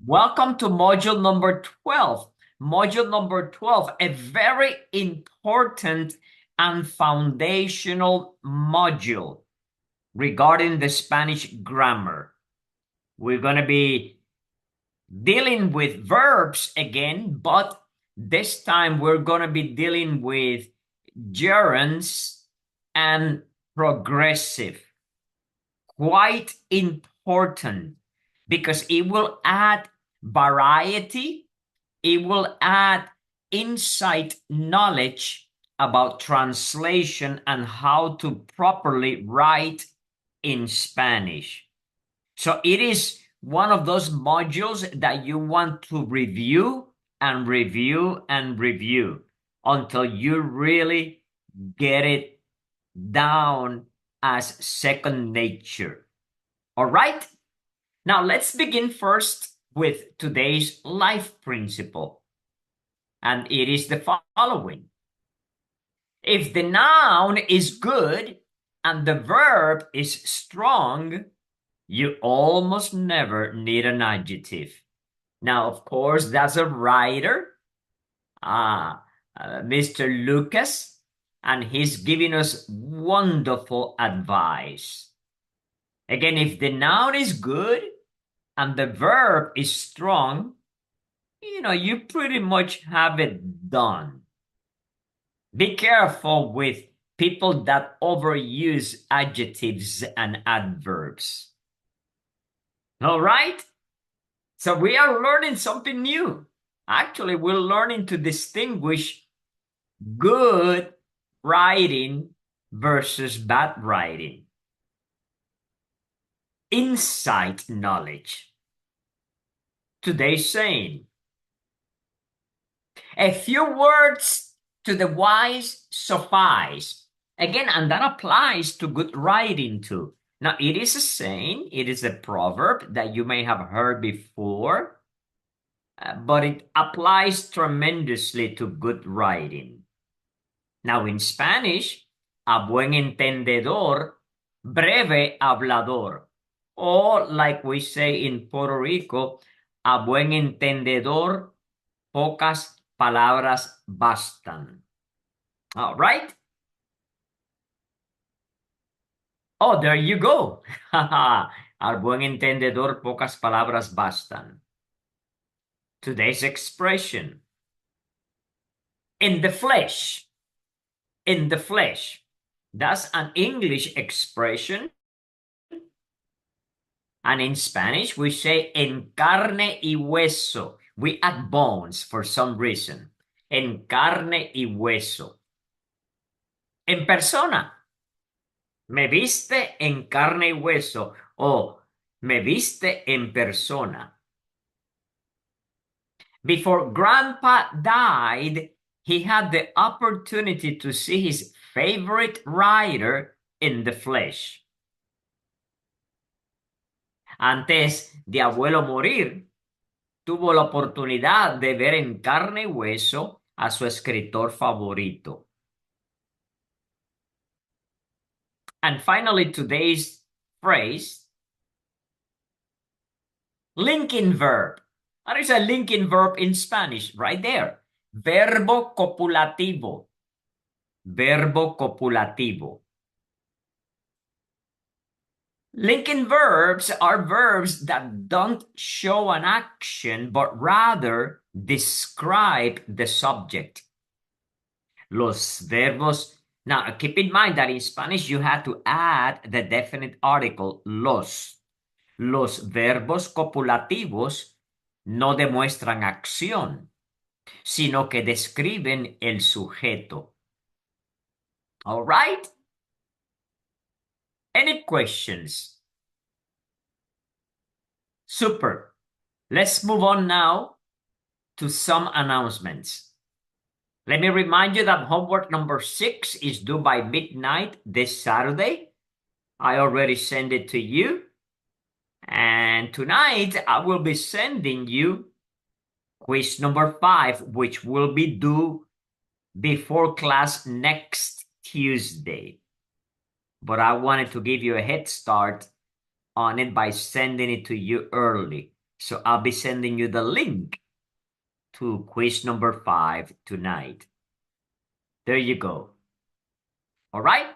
Welcome to module number 12. Module number 12, a very important and foundational module regarding the Spanish grammar. We're going to be dealing with verbs again, but this time we're going to be dealing with gerunds and progressive. Quite important because it will add variety, it will add insight knowledge about translation and how to properly write in Spanish. So it is one of those modules that you want to review and review and review until you really get it down as second nature. All right? Now let's begin first with today's life principle. And it is the following. If the noun is good and the verb is strong, you almost never need an adjective. Now, of course, that's a writer, Mr. Lucas, and he's giving us wonderful advice. Again, if the noun is good and the verb is strong, you pretty much have it done. Be careful with people that overuse adjectives and adverbs. All right? So we are learning something new. Actually, we're learning to distinguish good writing versus bad writing. Insight knowledge. Today's saying, a few words to the wise suffice. Again, and that applies to good writing too. Now, it is a saying, it is a proverb that you may have heard before, but it applies tremendously to good writing. Now, in Spanish, a buen entendedor, breve hablador. Or, like we say in Puerto Rico, a buen entendedor, pocas palabras bastan. All right? Oh, there you go. Al buen entendedor, pocas palabras bastan. Today's expression. In the flesh. In the flesh. That's an English expression. And in Spanish, we say en carne y hueso. We add bones for some reason. En carne y hueso. En persona. Me viste en carne y hueso. O me viste en persona. Before Grandpa died, he had the opportunity to see his favorite writer in the flesh. Antes de abuelo morir, tuvo la oportunidad de ver en carne y hueso a su escritor favorito. And finally, today's phrase, linking verb. What is a linking verb in Spanish? Right there. Verbo copulativo. Verbo copulativo. Linking verbs are verbs that don't show an action, but rather describe the subject. Los verbos. Now, keep in mind that in Spanish you have to add the definite article, los. Los verbos copulativos no demuestran acción, sino que describen el sujeto. All right? Any questions? Super. Let's move on now to some announcements. Let me remind you that homework number 6 is due by midnight this Saturday. I already sent it to you. And tonight I will be sending you quiz number 5, which will be due before class next Tuesday. But I wanted to give you a head start on it by sending it to you early. So I'll be sending you the link to quiz number 5 tonight. There you go. All right?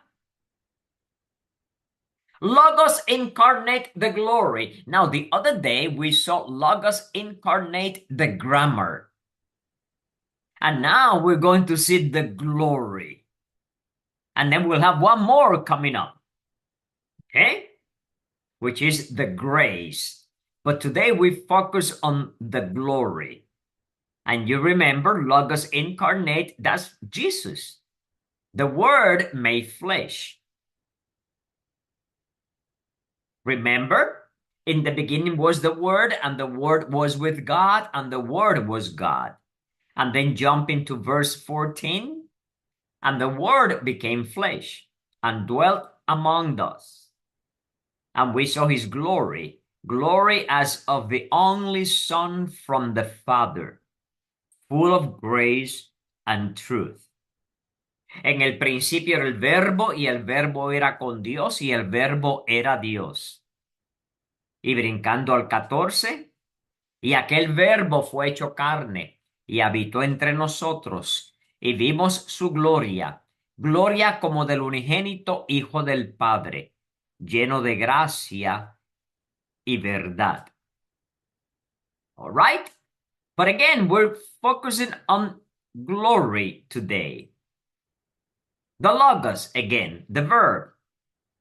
Logos incarnate the glory. Now, the other day we saw Logos incarnate the grammar. And now we're going to see the glory. And then we'll have one more coming up. Okay? Which is the grace. But today we focus on the glory. And you remember, Logos incarnate, that's Jesus. The Word made flesh. Remember, in the beginning was the Word, and the Word was with God, and the Word was God. And then jump into verse 14, and the Word became flesh and dwelt among us. And we saw his glory, glory as of the only Son from the Father, full of grace and truth. En el principio era el verbo, y el verbo era con Dios, y el verbo era Dios. Y brincando al 14, y aquel verbo fue hecho carne, y habitó entre nosotros, y vimos su gloria, gloria como del unigénito Hijo del Padre, lleno de gracia y verdad. All right? But again, we're focusing on glory today. The Logos, again, the verb,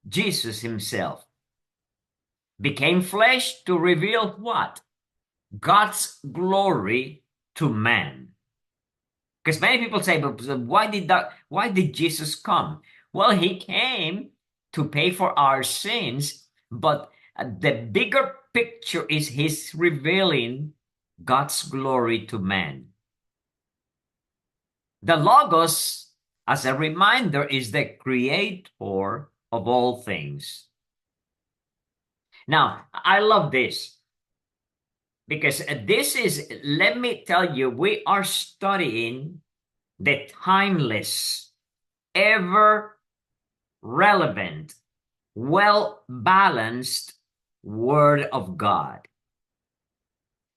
Jesus himself, became flesh to reveal what? God's glory to man. Because many people say, but why did Jesus come? Well, he came to pay for our sins, but the bigger picture is his revealing God's glory to man. The Logos, as a reminder, is the creator of all things. Now, I love this because this is, let me tell you, we are studying the timeless, ever relevant, well-balanced Word of God.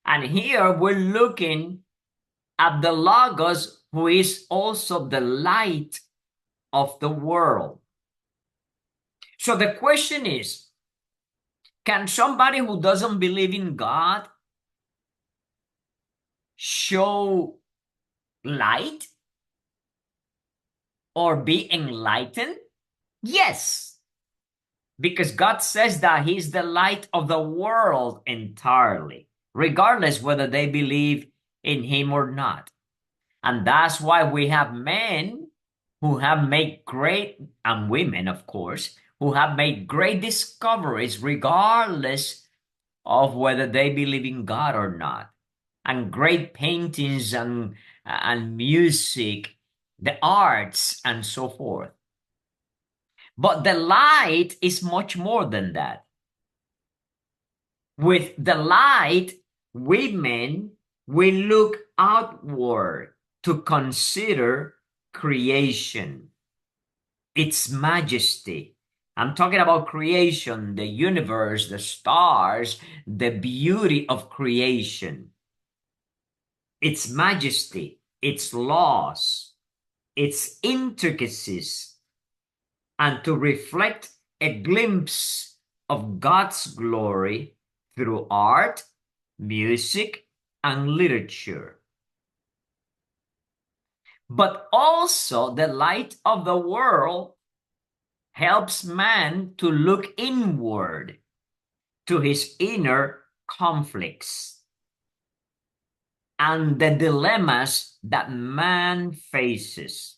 And here we're looking at the Logos, who is also the light of the world. So the question is, can somebody who doesn't believe in God show light or be enlightened? Yes, because God says that he's the light of the world entirely, regardless whether they believe in him or not. And that's why we have men who have made great, and women, of course, who have made great discoveries regardless of whether they believe in God or not. And great paintings and music, the arts, and so forth. But the light is much more than that. With the light, women will look outward to consider creation, its majesty. I'm talking about creation, the universe, the stars, the beauty of creation, its majesty, its laws, its intricacies, and to reflect a glimpse of God's glory through art, music, and literature. But also the light of the world helps man to look inward to his inner conflicts and the dilemmas that man faces.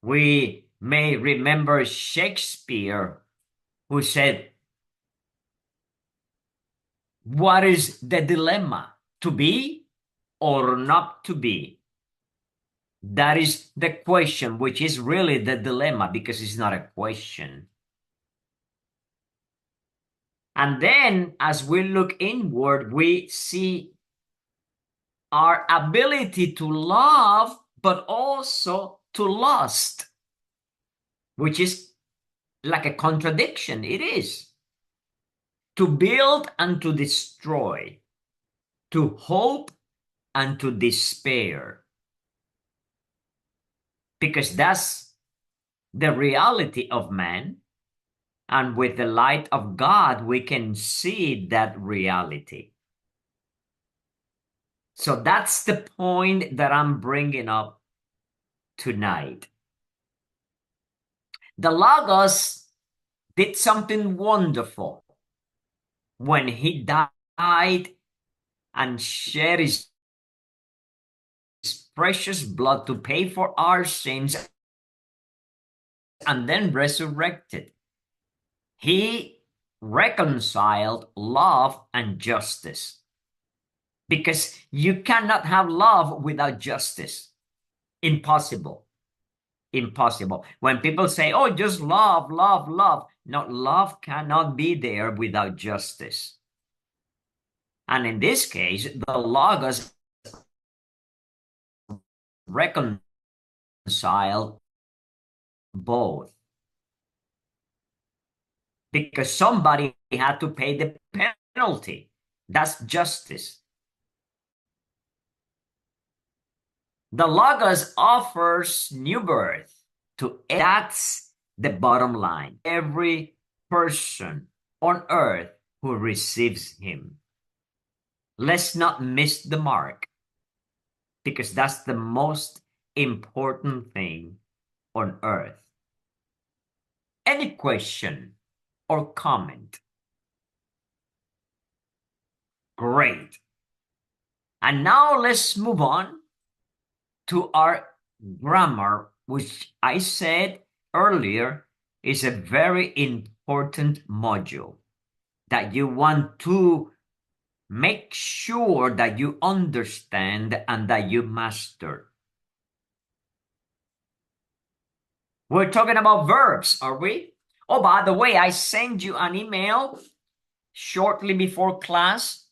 We may remember Shakespeare, who said, "What is the dilemma? To be or not to be?" That is the question, which is really the dilemma, because it's not a question. And then as we look inward, we see our ability to love, but also to lust, which is like a contradiction. It is. to build and to destroy, to hope and to despair. Because that's the reality of man. And with the light of God, we can see that reality. So that's the point that I'm bringing up tonight. The Logos did something wonderful when he died and shed his precious blood to pay for our sins and then resurrected. He reconciled love and justice. Because you cannot have love without justice. Impossible. Impossible. When people say, oh, just love, love, love. No, love cannot be there without justice. And in this case, the Logos reconciled both. Because somebody had to pay the penalty. That's justice. The Logos offers new birth to that's the bottom line. Every person on earth who receives him. Let's not miss the mark, because that's the most important thing on earth. Any question or comment? Great. And now let's move on to our grammar, which I said earlier is a very important module that you want to make sure that you understand and that you master. We're talking about verbs, are we? Oh, by the way, I sent you an email shortly before class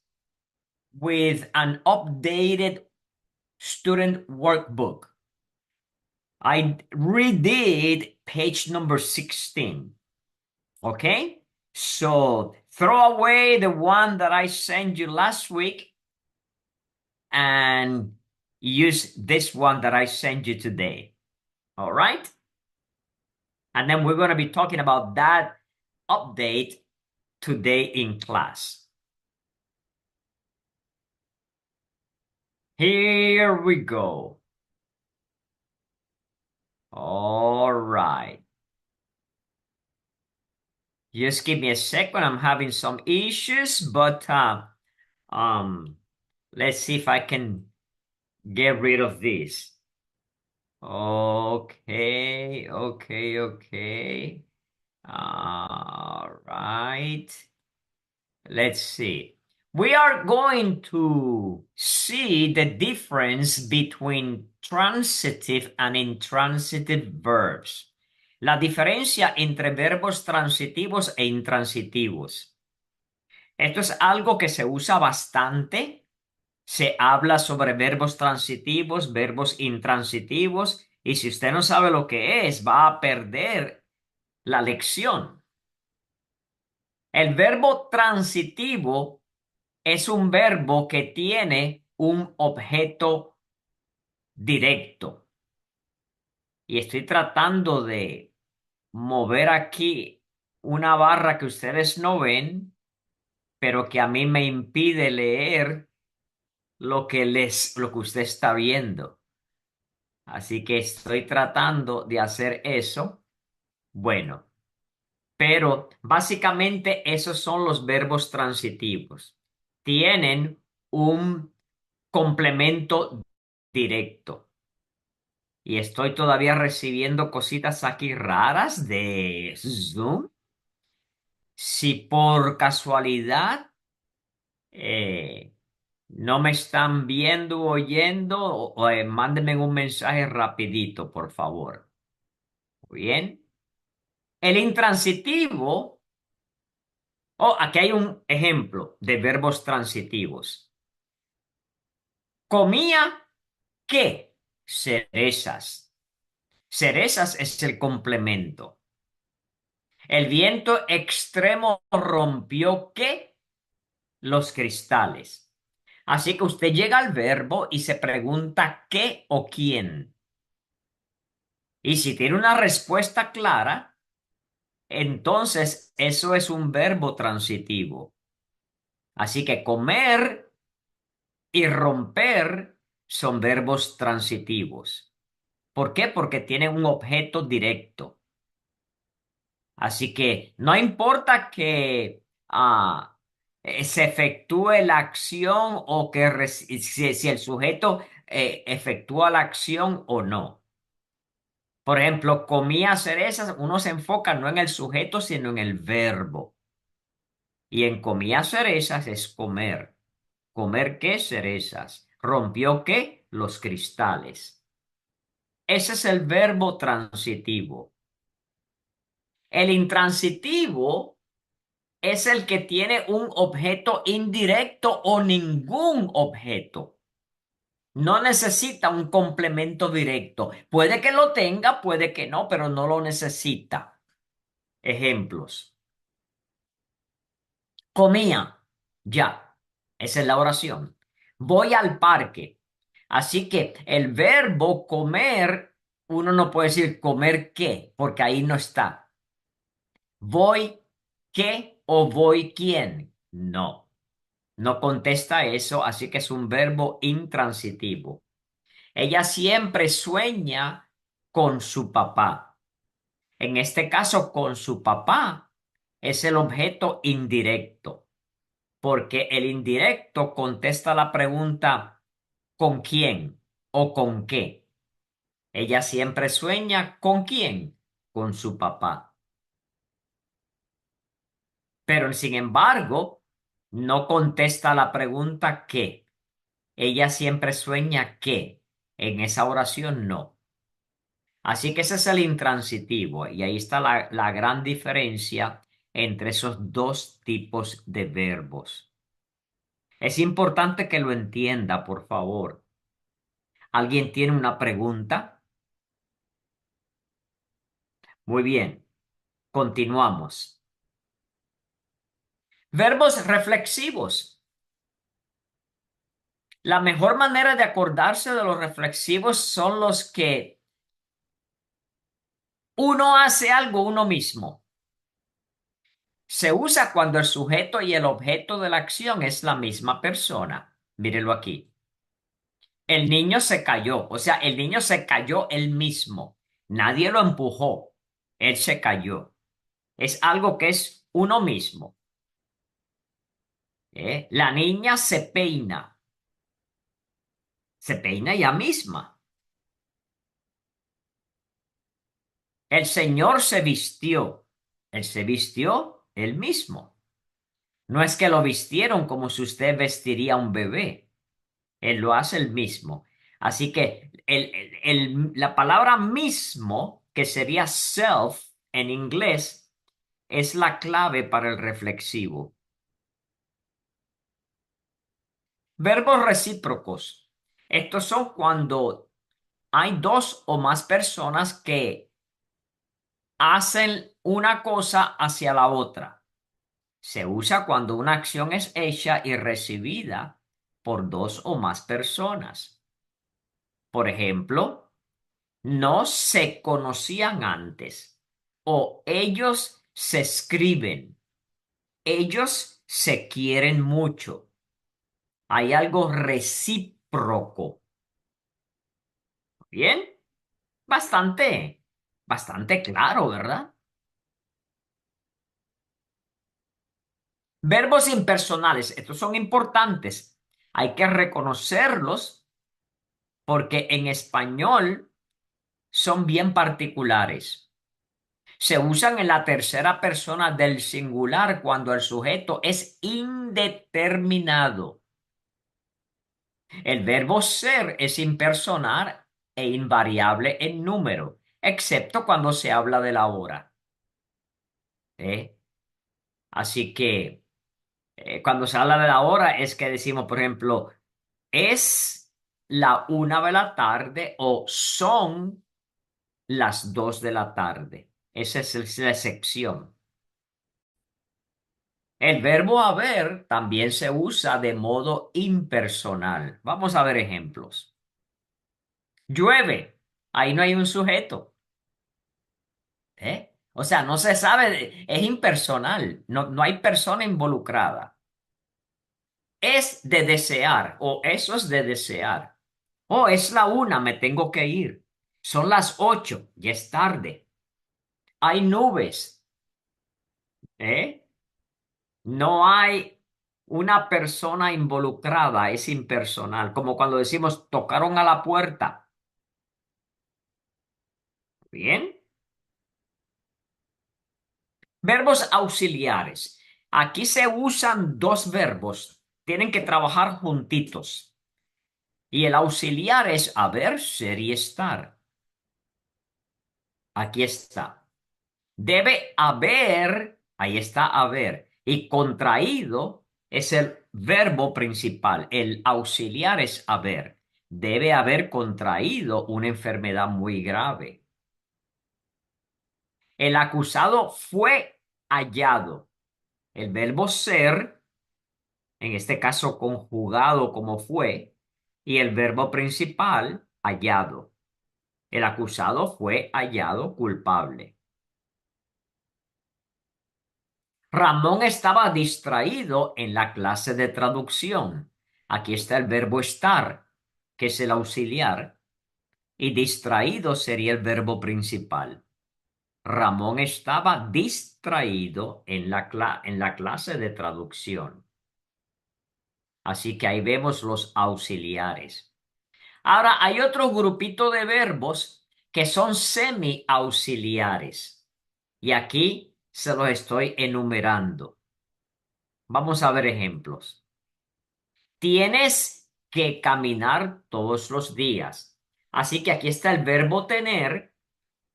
with an updated student workbook. I redid page number 16. Okay? So throw away the one that I sent you last week and use this one that I sent you today. All right? And then we're going to be talking about that update today in class. Here we go. All right. Just give me a second. I'm having some issues, but let's see if I can get rid of this. Okay. All right. Let's see. We are going to see the difference between transitive and intransitive verbs. La diferencia entre verbos transitivos e intransitivos. Esto es algo que se usa bastante. Se habla sobre verbos transitivos, verbos intransitivos, y si usted no sabe lo que es, va a perder la lección. El verbo transitivo es un verbo que tiene un objeto directo. Y estoy tratando de mover aquí una barra que ustedes no ven, pero que a mí me impide leer lo que usted está viendo. Así que estoy tratando de hacer eso. Bueno, pero básicamente esos son los verbos transitivos. Tienen un complemento directo. Y estoy todavía recibiendo cositas aquí raras de Zoom. Si por casualidad no me están viendo o oyendo, mándenme un mensaje rapidito, por favor. Bien. El intransitivo, aquí hay un ejemplo de verbos transitivos. Comía, ¿qué? Cerezas. Cerezas es el complemento. El viento extremo rompió ¿qué? Los cristales. Así que usted llega al verbo y se pregunta qué o quién. Y si tiene una respuesta clara, entonces eso es un verbo transitivo. Así que comer y romper son verbos transitivos. ¿Por qué? Porque tienen un objeto directo. Así que no importa que se efectúe la acción o que si el sujeto efectúa la acción o no. Por ejemplo, comía cerezas, uno se enfoca no en el sujeto, sino en el verbo. Y en comía cerezas es comer. ¿Comer qué? Cerezas. ¿Rompió qué? Los cristales. Ese es el verbo transitivo. El intransitivo es el que tiene un objeto indirecto o ningún objeto. No necesita un complemento directo. Puede que lo tenga, puede que no, pero no lo necesita. Ejemplos. Comía. Ya. Esa es la oración. Voy al parque. Así que el verbo comer, uno no puede decir comer qué, porque ahí no está. ¿Voy qué o voy quién? No. No contesta eso, así que es un verbo intransitivo. Ella siempre sueña con su papá. En este caso, con su papá es el objeto indirecto, porque el indirecto contesta la pregunta ¿con quién o con qué? Ella siempre sueña ¿con quién? Con su papá. Pero sin embargo, no contesta la pregunta ¿qué? Ella siempre sueña que en esa oración no. Así que ese es el intransitivo y ahí está la gran diferencia entre esos dos tipos de verbos. Es importante que lo entienda, por favor. ¿Alguien tiene una pregunta? Muy bien, continuamos. Verbos reflexivos. La mejor manera de acordarse de los reflexivos son los que uno hace algo uno mismo. Se usa cuando el sujeto y el objeto de la acción es la misma persona. Mírelo aquí. El niño se cayó, o sea, el niño se cayó él mismo. Nadie lo empujó. Él se cayó. Es algo que es uno mismo. La niña se peina ella misma. El señor se vistió. Él se vistió él mismo. No es que lo vistieron como si usted vestiría a un bebé. Él lo hace él mismo. Así que la palabra mismo, que sería self en inglés, es la clave para el reflexivo. Verbos recíprocos. Estos son cuando hay dos o más personas que hacen una cosa hacia la otra. Se usa cuando una acción es hecha y recibida por dos o más personas. Por ejemplo, no se conocían antes o ellos se escriben, ellos se quieren mucho. Hay algo recíproco. Bien, bastante claro, ¿verdad? Verbos impersonales, estos son importantes. Hay que reconocerlos porque en español son bien particulares. Se usan en la tercera persona del singular cuando el sujeto es indeterminado. El verbo ser es impersonal e invariable en número, excepto cuando se habla de la hora. ¿Eh? Así que cuando se habla de la hora es que decimos, por ejemplo, es la 1 de la tarde o son las 2 de la tarde. Esa es la excepción. El verbo haber también se usa de modo impersonal. Vamos a ver ejemplos. Llueve. Ahí no hay un sujeto. ¿Eh? O sea, no se sabe, es impersonal. No, no hay persona involucrada. Es de desear o eso es de desear. Oh, es la una, me tengo que ir. Son las 8, ya es tarde. Hay nubes, ¿eh? No hay una persona involucrada, es impersonal. Como cuando decimos tocaron a la puerta. Bien. Verbos auxiliares. Aquí se usan dos verbos. Tienen que trabajar juntitos. Y el auxiliar es haber, ser y estar. Aquí está. Debe haber, ahí está haber, y contraído es el verbo principal, el auxiliar es haber. Debe haber contraído una enfermedad muy grave. El acusado fue hallado. El verbo ser, en este caso conjugado como fue, y el verbo principal, hallado. El acusado fue hallado culpable. Ramón estaba distraído en la clase de traducción. Aquí está el verbo estar, que es el auxiliar, y distraído sería el verbo principal. Ramón estaba distraído en en la clase de traducción. Así que ahí vemos los auxiliares. Ahora hay otro grupito de verbos que son semi-auxiliares. Y aquí se los estoy enumerando. Vamos a ver ejemplos. Tienes que caminar todos los días. Así que aquí está el verbo tener,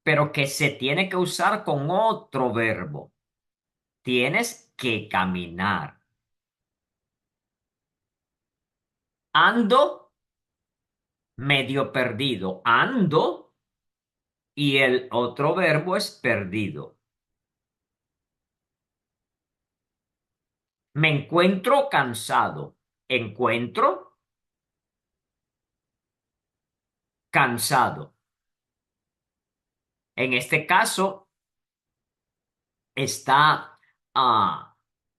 pero que se tiene que usar con otro verbo. Tienes que caminar. Ando medio perdido. Ando y el otro verbo es perdido. Me encuentro cansado. Encuentro cansado. En este caso está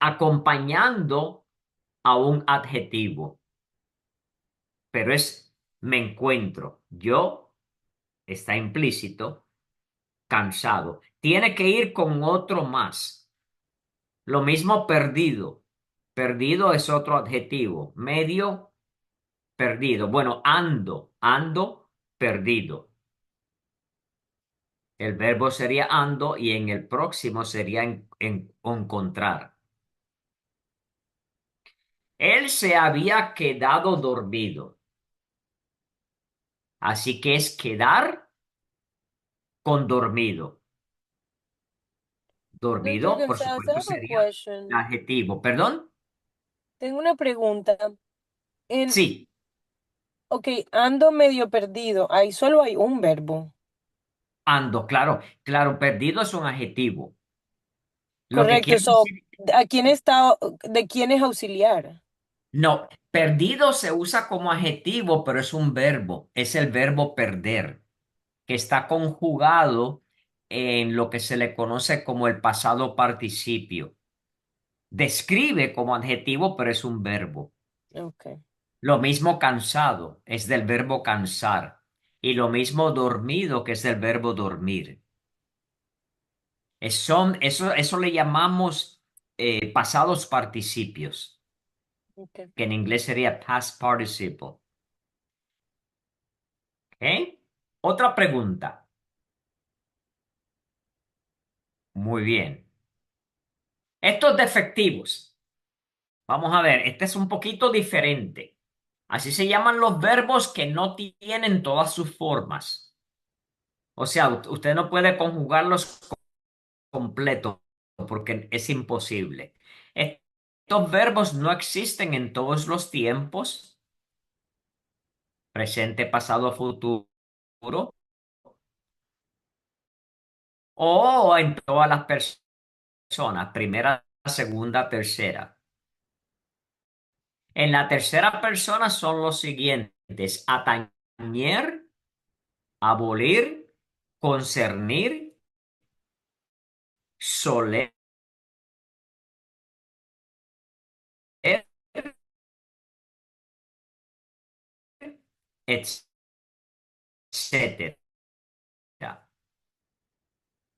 acompañando a un adjetivo, pero es me encuentro. Yo está implícito, cansado. Tiene que ir con otro más. Lo mismo perdido. Perdido es otro adjetivo. Medio perdido. Bueno, ando perdido. El verbo sería ando y en el próximo sería encontrar. Él se había quedado dormido. Así que es quedar con dormido. No, Dormido, por Jorgensen, I supuesto, have a sería el question. adjetivo. ¿Perdón? Tengo una pregunta. En, Sí, ok, ando medio perdido. Ahí solo hay un verbo. ando, claro, claro, perdido es un adjetivo. Lo que Correcto. quiere So, decir, ¿a quién está, de quién es auxiliar? no, perdido se usa como adjetivo, pero es un verbo, es el verbo perder, que está conjugado en lo que se le conoce como el pasado participio. Describe como adjetivo, pero es un verbo. Ok. Lo mismo cansado es del verbo cansar y lo mismo dormido que es del verbo dormir. Eso le llamamos pasados participios, Ok. que en inglés sería past participle. ¿Ok? Otra pregunta. Muy bien. Estos defectivos. Vamos a ver, este es un poquito diferente. Así se llaman los verbos que no tienen todas sus formas. O sea, usted no puede conjugarlos completos porque es imposible. Estos verbos no existen en todos los tiempos, presente, pasado, futuro, o en todas las personas, primera segunda, tercera. En la tercera persona son los siguientes: atañer, abolir, concernir, soler, etcétera.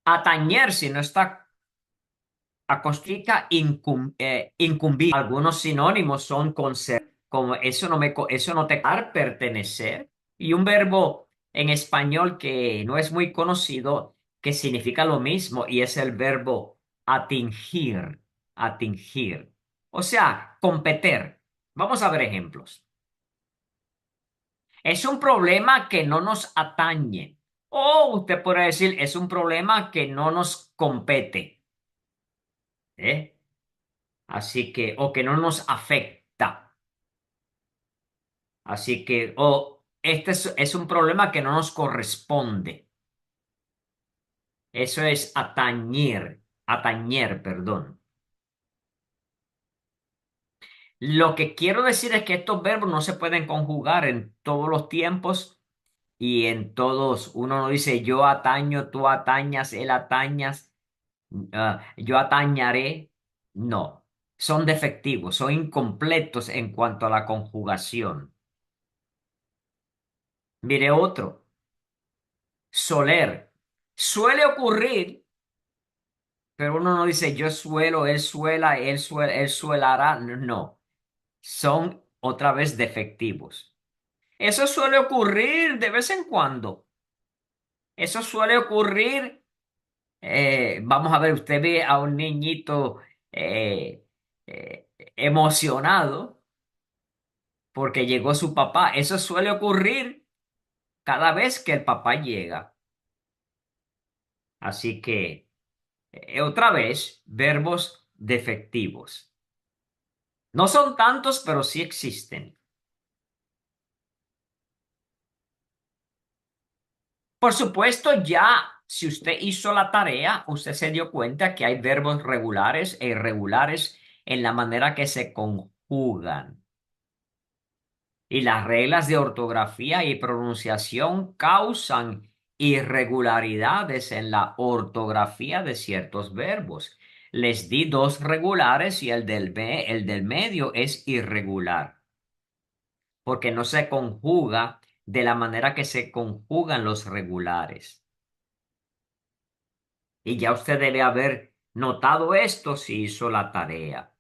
Atañer, si no está acostica, incumbir. Algunos sinónimos son como eso eso no te dar pertenecer. Y un verbo en español que no es muy conocido, que significa lo mismo, y es el verbo atingir, atingir. O sea, competir. Vamos a ver ejemplos. Es un problema que no nos atañe. O usted puede decir, es un problema que no nos compete. ¿Eh? Así que, o que no nos afecta. Así que, o este es un problema que no nos corresponde. Eso es atañer, perdón. Lo que quiero decir es que estos verbos no se pueden conjugar en todos los tiempos y en todos. Uno no dice yo ataño, tú atañas, él atañas, yo atañaré. No, son defectivos, son incompletos en cuanto a la conjugación. Mire otro, soler. Suele ocurrir, pero uno no dice yo suelo, él suela, él suelará. No, son otra vez defectivos. Eso suele ocurrir de vez en cuando. Eso suele ocurrir. Vamos a ver, usted ve a un niñito emocionado porque llegó su papá. Eso suele ocurrir cada vez que el papá llega. Así que, otra vez, verbos defectivos. No son tantos, pero sí existen. Por supuesto, ya si usted hizo la tarea, usted se dio cuenta que hay verbos regulares e irregulares en la manera que se conjugan. Y las reglas de ortografía y pronunciación causan irregularidades en la ortografía de ciertos verbos. Les di dos regulares y el del medio es irregular, porque no se conjuga de la manera que se conjugan los regulares. Y ya usted debe haber notado esto si hizo la tarea.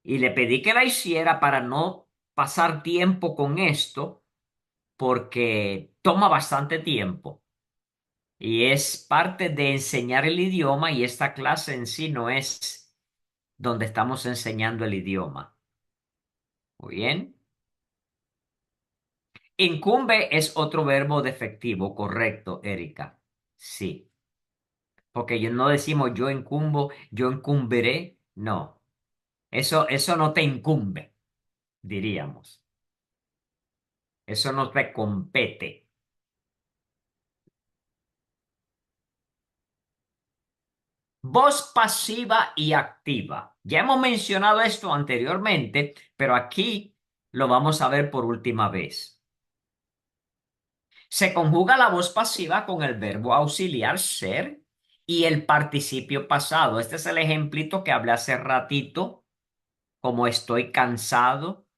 Y le pedí que la hiciera para no pasar tiempo con esto, porque toma bastante tiempo. Y es parte de enseñar el idioma y esta clase en sí no es donde estamos enseñando el idioma. Muy bien. Incumbe es otro verbo defectivo, correcto, Erika. Sí, porque no decimos yo incumbo, yo incumberé. No, eso no te incumbe, diríamos. Eso no te compete. Voz pasiva y activa. Ya hemos mencionado esto anteriormente, pero aquí lo vamos a ver por última vez. Se conjuga la voz pasiva con el verbo auxiliar ser y el participio pasado. Este es el ejemplito que hablé hace ratito, como estoy cansado.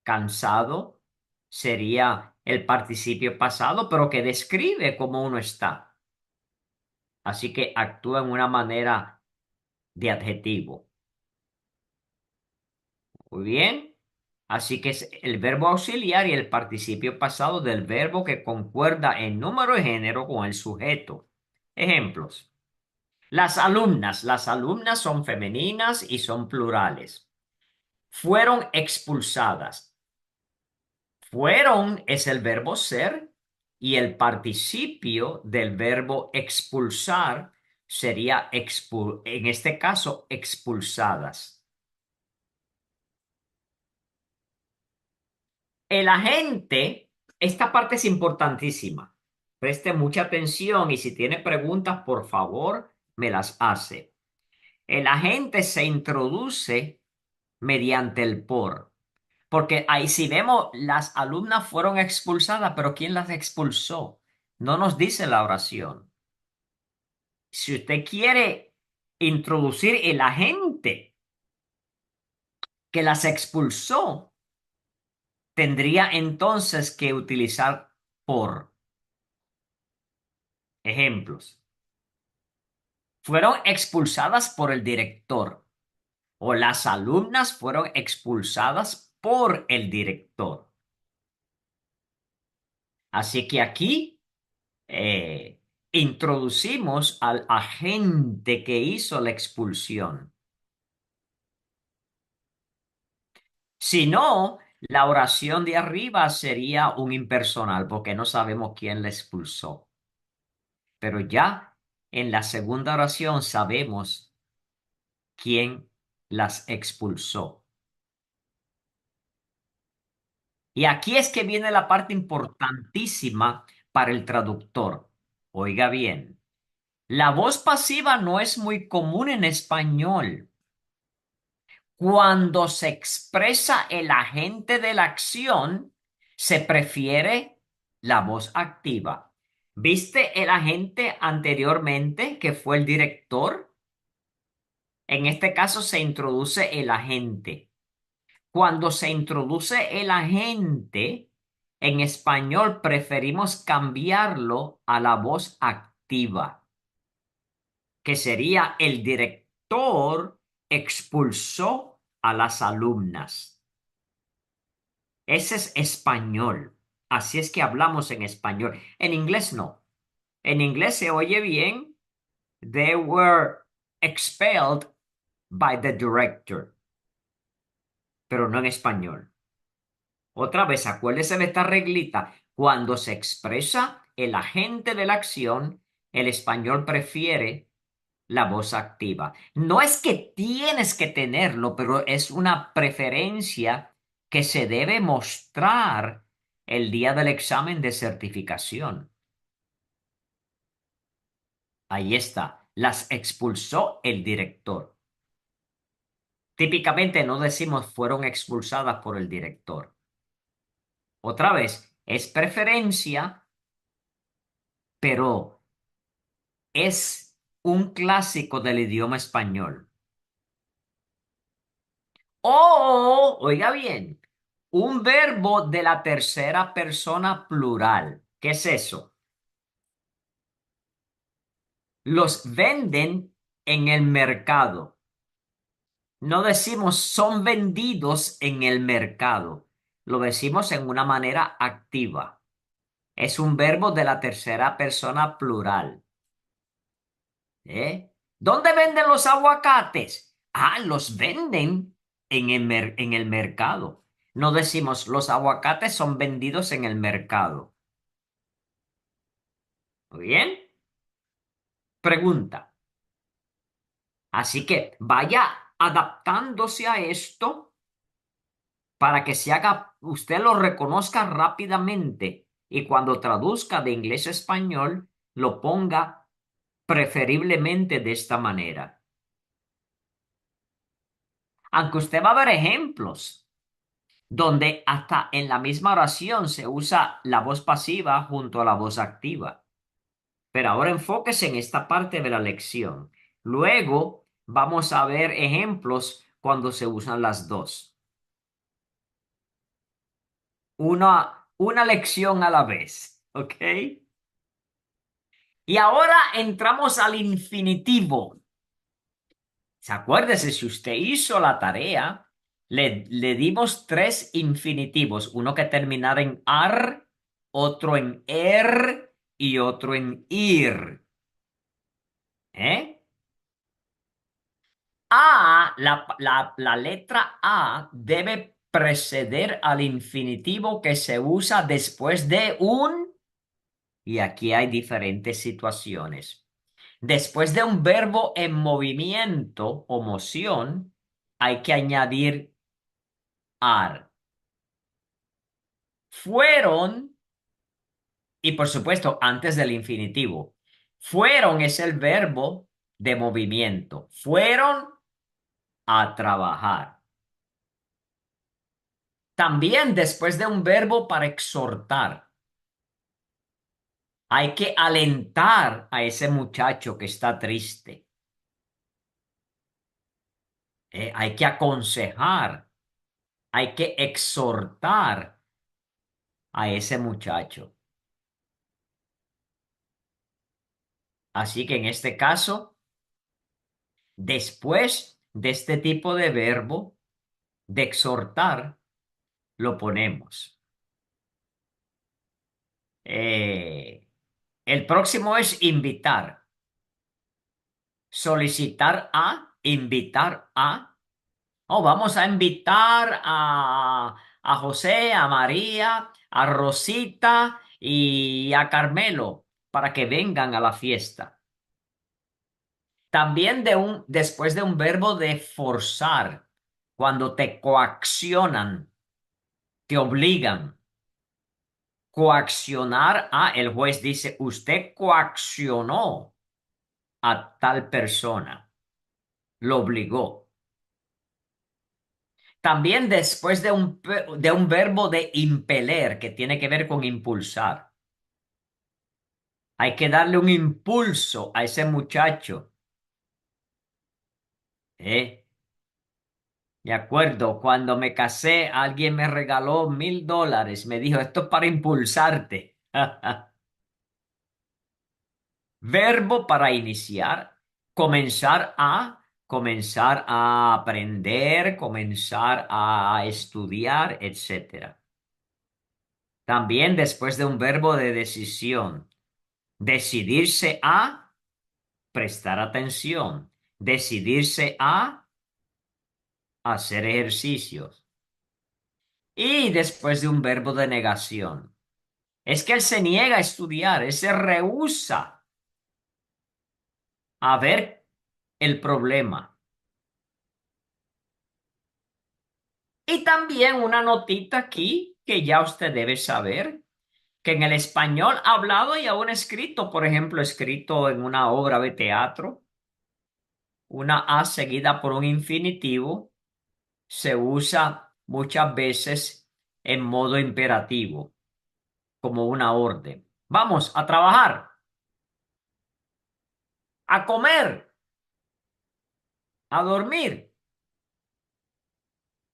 Cansado sería el participio pasado, pero que describe cómo uno está. Así que actúa en una manera de adjetivo. Muy bien. Así que es el verbo auxiliar y el participio pasado del verbo que concuerda en número y género con el sujeto. Ejemplos. Las alumnas son femeninas y son plurales. Fueron expulsadas. Fueron es el verbo ser y el participio del verbo expulsar sería en este caso expulsadas. El agente, esta parte es importantísima. Preste mucha atención y si tiene preguntas, por favor, me las hace. El agente se introduce mediante el por. Porque ahí si vemos, las alumnas fueron expulsadas, pero ¿quién las expulsó? No nos dice la oración. Si usted quiere introducir el agente que las expulsó, tendría entonces que utilizar por. Ejemplos. Fueron expulsadas por el director o las alumnas fueron expulsadas por el director. Así que aquí introducimos al agente que hizo la expulsión. Si no, la oración de arriba sería un impersonal porque no sabemos quién la expulsó. Pero ya en la segunda oración sabemos quién las expulsó. Y aquí es que viene la parte importantísima para el traductor. Oiga bien, la voz pasiva no es muy común en español. Cuando se expresa el agente de la acción, se prefiere la voz activa. ¿Viste el agente anteriormente que fue el director? En este caso se introduce el agente. Cuando se introduce el agente, en español preferimos cambiarlo a la voz activa, que sería el director expulsó a las alumnas. Ese es español. Así es que hablamos en español. En inglés no. En inglés se oye bien. They were expelled by the director, pero no en español. Otra vez, acuérdese de esta reglita. Cuando se expresa el agente de la acción, el español prefiere la voz activa. No es que tienes que tenerlo, pero es una preferencia que se debe mostrar el día del examen de certificación. Ahí está. Las expulsó el director. Típicamente no decimos fueron expulsadas por el director. Otra vez, es preferencia, pero es un clásico del idioma español. O, oiga bien, un verbo de la tercera persona plural. ¿Qué es eso? Los venden en el mercado. No decimos son vendidos en el mercado. Lo decimos en una manera activa. Es un verbo de la tercera persona plural. ¿Eh? ¿Dónde venden los aguacates? Ah, los venden en el mercado. No decimos los aguacates son vendidos en el mercado. ¿Muy bien? Pregunta. Así que vaya adaptándose a esto para que se haga, usted lo reconozca rápidamente y cuando traduzca de inglés a español, lo ponga preferiblemente de esta manera. Aunque usted va a ver ejemplos donde hasta en la misma oración se usa la voz pasiva junto a la voz activa. Pero ahora enfóquese en esta parte de la lección. Luego vamos a ver ejemplos cuando se usan las dos. Una lección a la vez, ¿ok? Y ahora entramos al infinitivo. Acuérdese, si usted hizo la tarea, le dimos tres infinitivos, uno que terminara en ar, otro en er y otro en ir. ¿Eh? La letra A debe preceder al infinitivo que se usa después de un, y aquí hay diferentes situaciones. Después de un verbo en movimiento o moción, hay que añadir ar. Fueron, y por supuesto, antes del infinitivo. Fueron es el verbo de movimiento. Fueron a trabajar. También después de un verbo para exhortar, hay que alentar a ese muchacho que está triste. Hay que aconsejar, hay que exhortar a ese muchacho. Así que en este caso, después de este tipo de verbo, de exhortar, lo ponemos. Eh, el próximo es invitar. Solicitar a, invitar a. Oh, vamos a invitar a José, a María, a Rosita y a Carmelo para que vengan a la fiesta. También después de un verbo de forzar, cuando te coaccionan, te obligan. Coaccionar a, el juez dice, usted coaccionó a tal persona, lo obligó. También después de un verbo de impeler, que tiene que ver con impulsar. Hay que darle un impulso a ese muchacho. ¿Eh? Me acuerdo, cuando me casé, alguien me regaló $1000. Me dijo, esto es para impulsarte. Verbo para iniciar, comenzar a aprender, comenzar a estudiar, etcétera. También después de un verbo de decisión, decidirse a prestar atención, decidirse a hacer ejercicios. Y después de un verbo de negación, es que él se niega a estudiar, él se rehúsa a ver el problema. Y también una notita aquí que ya usted debe saber, que en el español hablado y aún escrito, por ejemplo, escrito en una obra de teatro, una A seguida por un infinitivo se usa muchas veces en modo imperativo, como una orden. Vamos a trabajar, a comer, a dormir,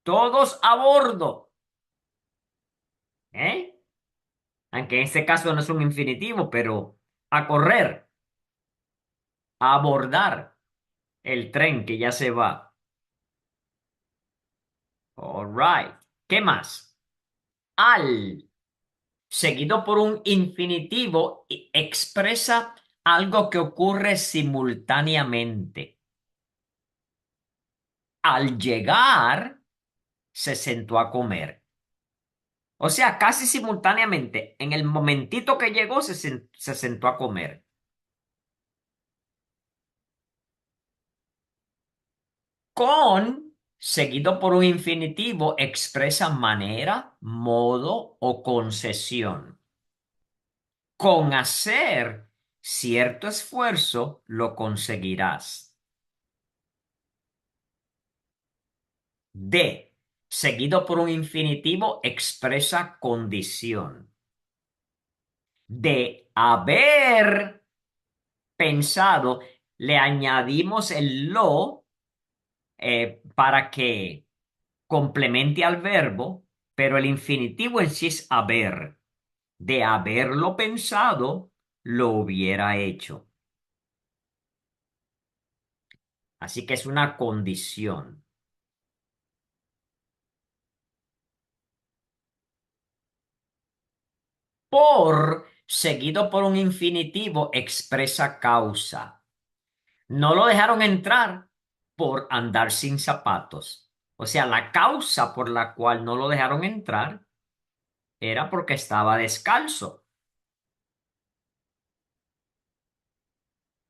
todos a bordo, ¿eh? Aunque en este caso no es un infinitivo, pero a correr, a abordar el tren que ya se va. All right. ¿Qué más? Al, seguido por un infinitivo, expresa algo que ocurre simultáneamente. Al llegar, se sentó a comer. O sea, casi simultáneamente, en el momentito que llegó, se sentó a comer. Con, seguido por un infinitivo, expresa manera, modo o concesión. Con hacer cierto esfuerzo, lo conseguirás. De, seguido por un infinitivo, expresa condición. De haber pensado, le añadimos el lo para que complemente al verbo, pero el infinitivo en sí es haber. De haberlo pensado, lo hubiera hecho. Así que es una condición. Por, seguido por un infinitivo, expresa causa. No lo dejaron entrar por andar sin zapatos. O sea, la causa por la cual no lo dejaron entrar era porque estaba descalzo.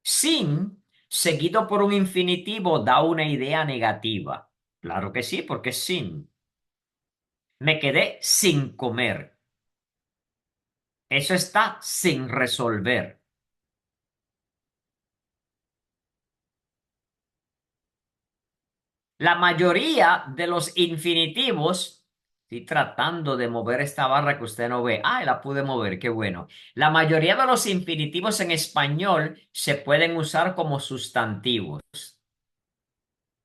Sin, seguido por un infinitivo, da una idea negativa. Claro que sí, porque es sin. Me quedé sin comer. Eso está sin resolver. La mayoría de los infinitivos, estoy tratando de mover esta barra que usted no ve. Ah, la pude mover, qué bueno. La mayoría de los infinitivos en español se pueden usar como sustantivos.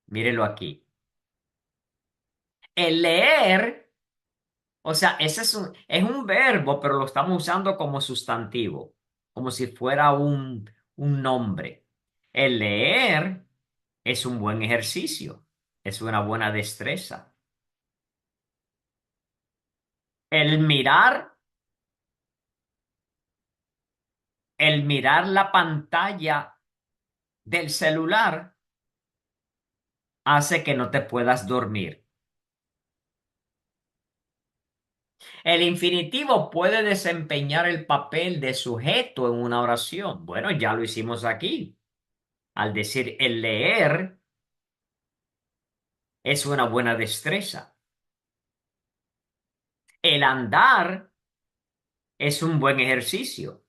Mírelo aquí. El leer, o sea, ese es un verbo, pero lo estamos usando como sustantivo, como si fuera un nombre. El leer es un buen ejercicio, es una buena destreza. El mirar, el mirar la pantalla del celular hace que no te puedas dormir. El infinitivo puede desempeñar el papel de sujeto en una oración. Bueno, ya lo hicimos aquí. Al decir el leer es una buena destreza. El andar es un buen ejercicio.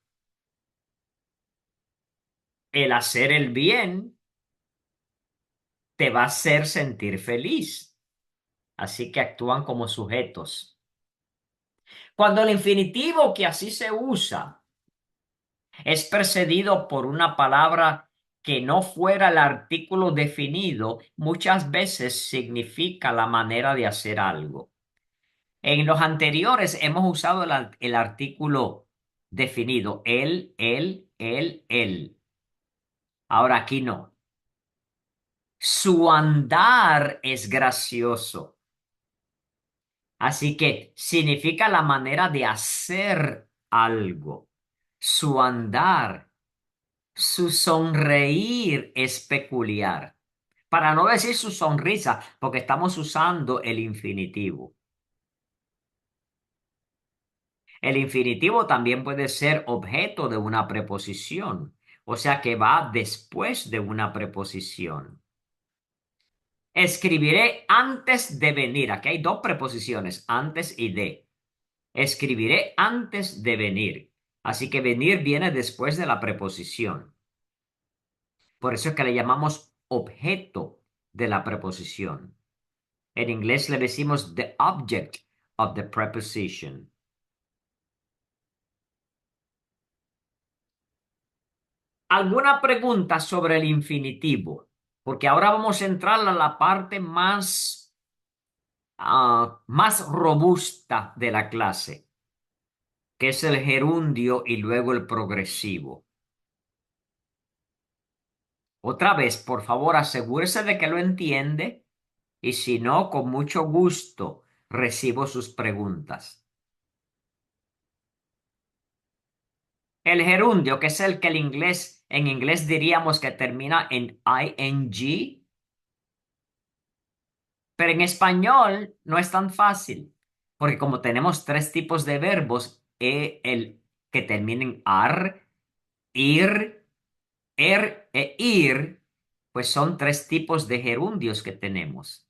El hacer el bien te va a hacer sentir feliz. Así que actúan como sujetos. Cuando el infinitivo que así se usa es precedido por una palabra que no fuera el artículo definido, muchas veces significa la manera de hacer algo. En los anteriores hemos usado el artículo definido, él. Ahora aquí no. Su andar es gracioso. Así que significa la manera de hacer algo. Su andar, su sonreír es peculiar. Para no decir su sonrisa, porque estamos usando el infinitivo. El infinitivo también puede ser objeto de una preposición, o sea que va después de una preposición. Escribiré antes de venir. Aquí hay dos preposiciones, antes y de. Escribiré antes de venir. Así que venir viene después de la preposición. Por eso es que le llamamos objeto de la preposición. En inglés le decimos the object of the preposition. ¿Alguna pregunta sobre el infinitivo? Porque ahora vamos a entrar a la parte más robusta de la clase, que es el gerundio y luego el progresivo. Otra vez, por favor, asegúrese de que lo entiende y si no, con mucho gusto recibo sus preguntas. El gerundio, que es el que en inglés diríamos que termina en ing, pero en español no es tan fácil, porque como tenemos tres tipos de verbos, el que terminen ar, ir, e ir, pues son tres tipos de gerundios que tenemos.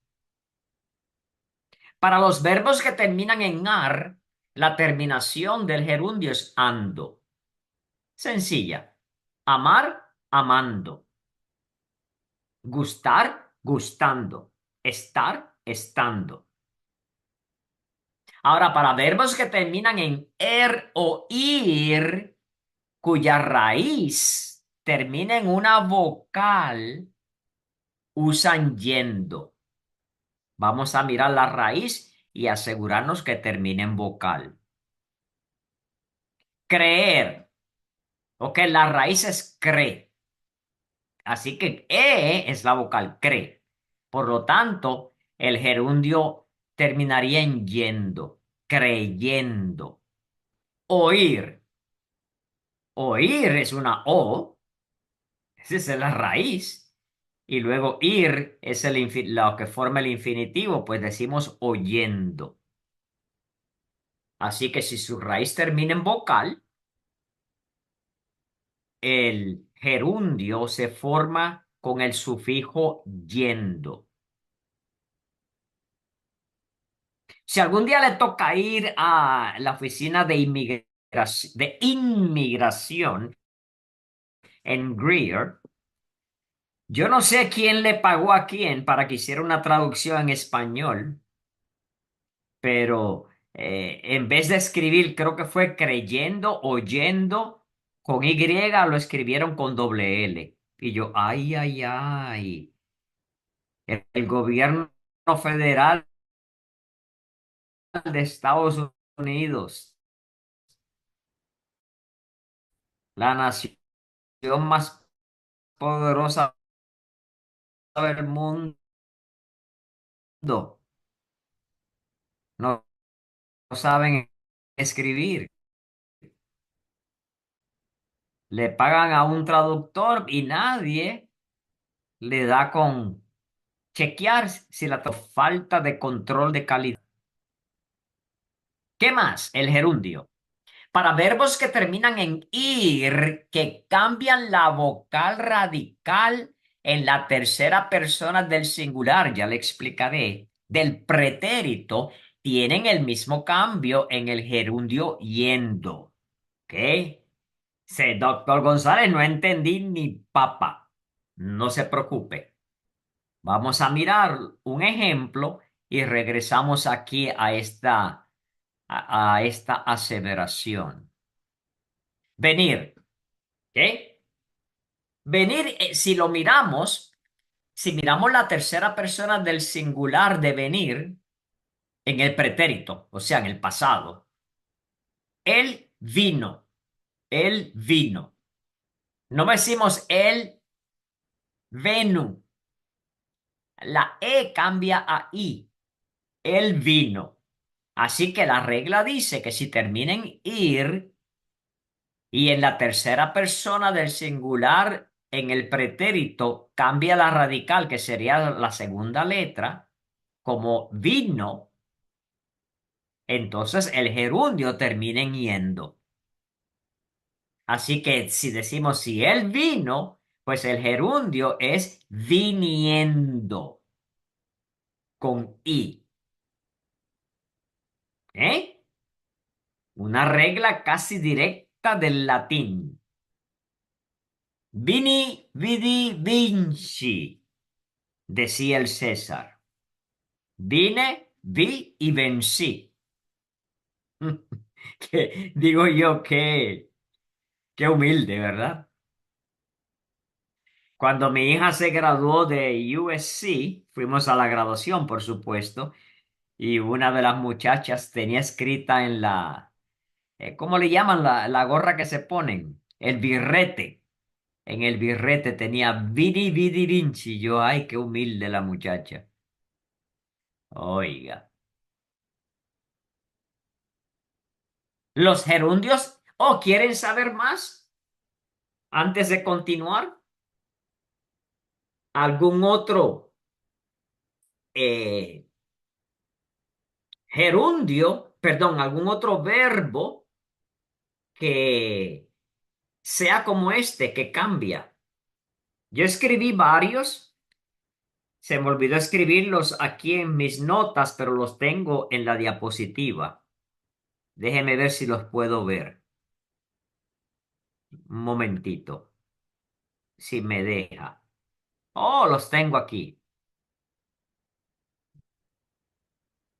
Para los verbos que terminan en ar, la terminación del gerundio es ando. Sencilla. Amar, amando. Gustar, gustando. Estar, estando. Ahora, para verbos que terminan en er o ir, cuya raíz termina en una vocal, usan yendo. Vamos a mirar la raíz y asegurarnos que termine en vocal. Creer. Ok, la raíz es cre. Así que es la vocal cre. Por lo tanto, el gerundio terminaría en yendo, creyendo. Oír. Oír es una O, esa es la raíz. Y luego ir es lo que forma el infinitivo, pues decimos oyendo. Así que si su raíz termina en vocal, el gerundio se forma con el sufijo yendo. Si algún día le toca ir a la oficina de inmigración en Greer, Yo no sé quién le pagó a quién para que hiciera una traducción en español, pero en vez de escribir, creo que fue creyendo, oyendo, con Y, lo escribieron con doble L. Y yo, ay, ay, ay. El gobierno federal de Estados Unidos, la nación más poderosa del mundo, no saben escribir. Le pagan a un traductor y nadie le da con chequear si la falta de control de calidad. ¿Qué más? El gerundio. Para verbos que terminan en ir, que cambian la vocal radical en la tercera persona del singular, ya le explicaré, del pretérito, tienen el mismo cambio en el gerundio yendo. ¿Ok? Sí, doctor González, no entendí ni papa. No se preocupe. Vamos a mirar un ejemplo y regresamos aquí a esta aseveración. Venir. ¿Ok? Venir, si lo miramos, si miramos la tercera persona del singular de venir en el pretérito, o sea, en el pasado, él vino, él vino. No decimos él venu. La E cambia a I. Él vino. Así que la regla dice que si termina en ir y en la tercera persona del singular en el pretérito cambia la radical, que sería la segunda letra, como vino, entonces el gerundio termina en yendo. Así que si decimos si él vino, pues el gerundio es viniendo con I. ¿Eh? Una regla casi directa del latín. Vini, vidi, vinci, decía el César. Vine, vi y vencí. Digo yo qué humilde, ¿verdad? Cuando mi hija se graduó de USC, fuimos a la graduación, por supuesto, y una de las muchachas tenía escrita en ¿cómo le llaman la gorra que se ponen? El birrete. En el birrete tenía Vidi Vidi Vinci. Yo, ay, qué humilde la muchacha. Oiga. Los gerundios, ¿quieren saber más? Antes de continuar, ¿algún otro eh, gerundio, perdón, algún otro verbo que sea como este, que cambia? Yo escribí varios, se me olvidó escribirlos aquí en mis notas, pero los tengo en la diapositiva. Déjeme ver si los puedo ver. Un momentito, si me deja. Oh, los tengo aquí.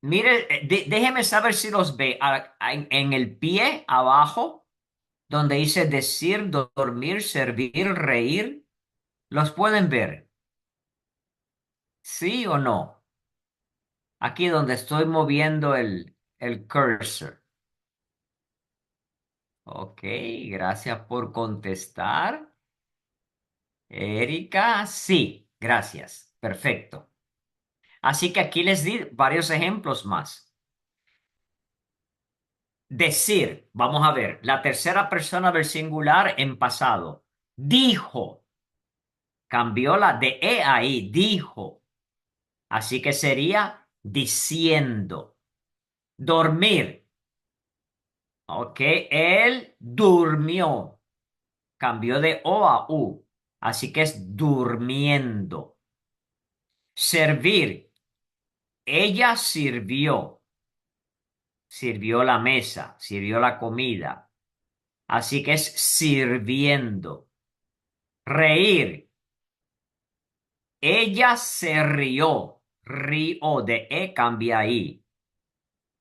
Mire, déjeme saber si los ve en el pie abajo, donde dice decir, dormir, servir, reír. ¿Los pueden ver? ¿Sí o no? Aquí donde estoy moviendo el cursor. Ok, gracias por contestar. Erika, sí, gracias. Perfecto. Así que aquí les di varios ejemplos más. Decir, vamos a ver, la tercera persona del singular en pasado. Dijo, cambió la de E ahí, dijo. Así que sería diciendo. Dormir, ok, él durmió. Cambió de O a U. Así que es durmiendo. Servir, ella sirvió. Sirvió la mesa, sirvió la comida. Así que es sirviendo. Reír. Ella se rió. Río de E cambia ahí.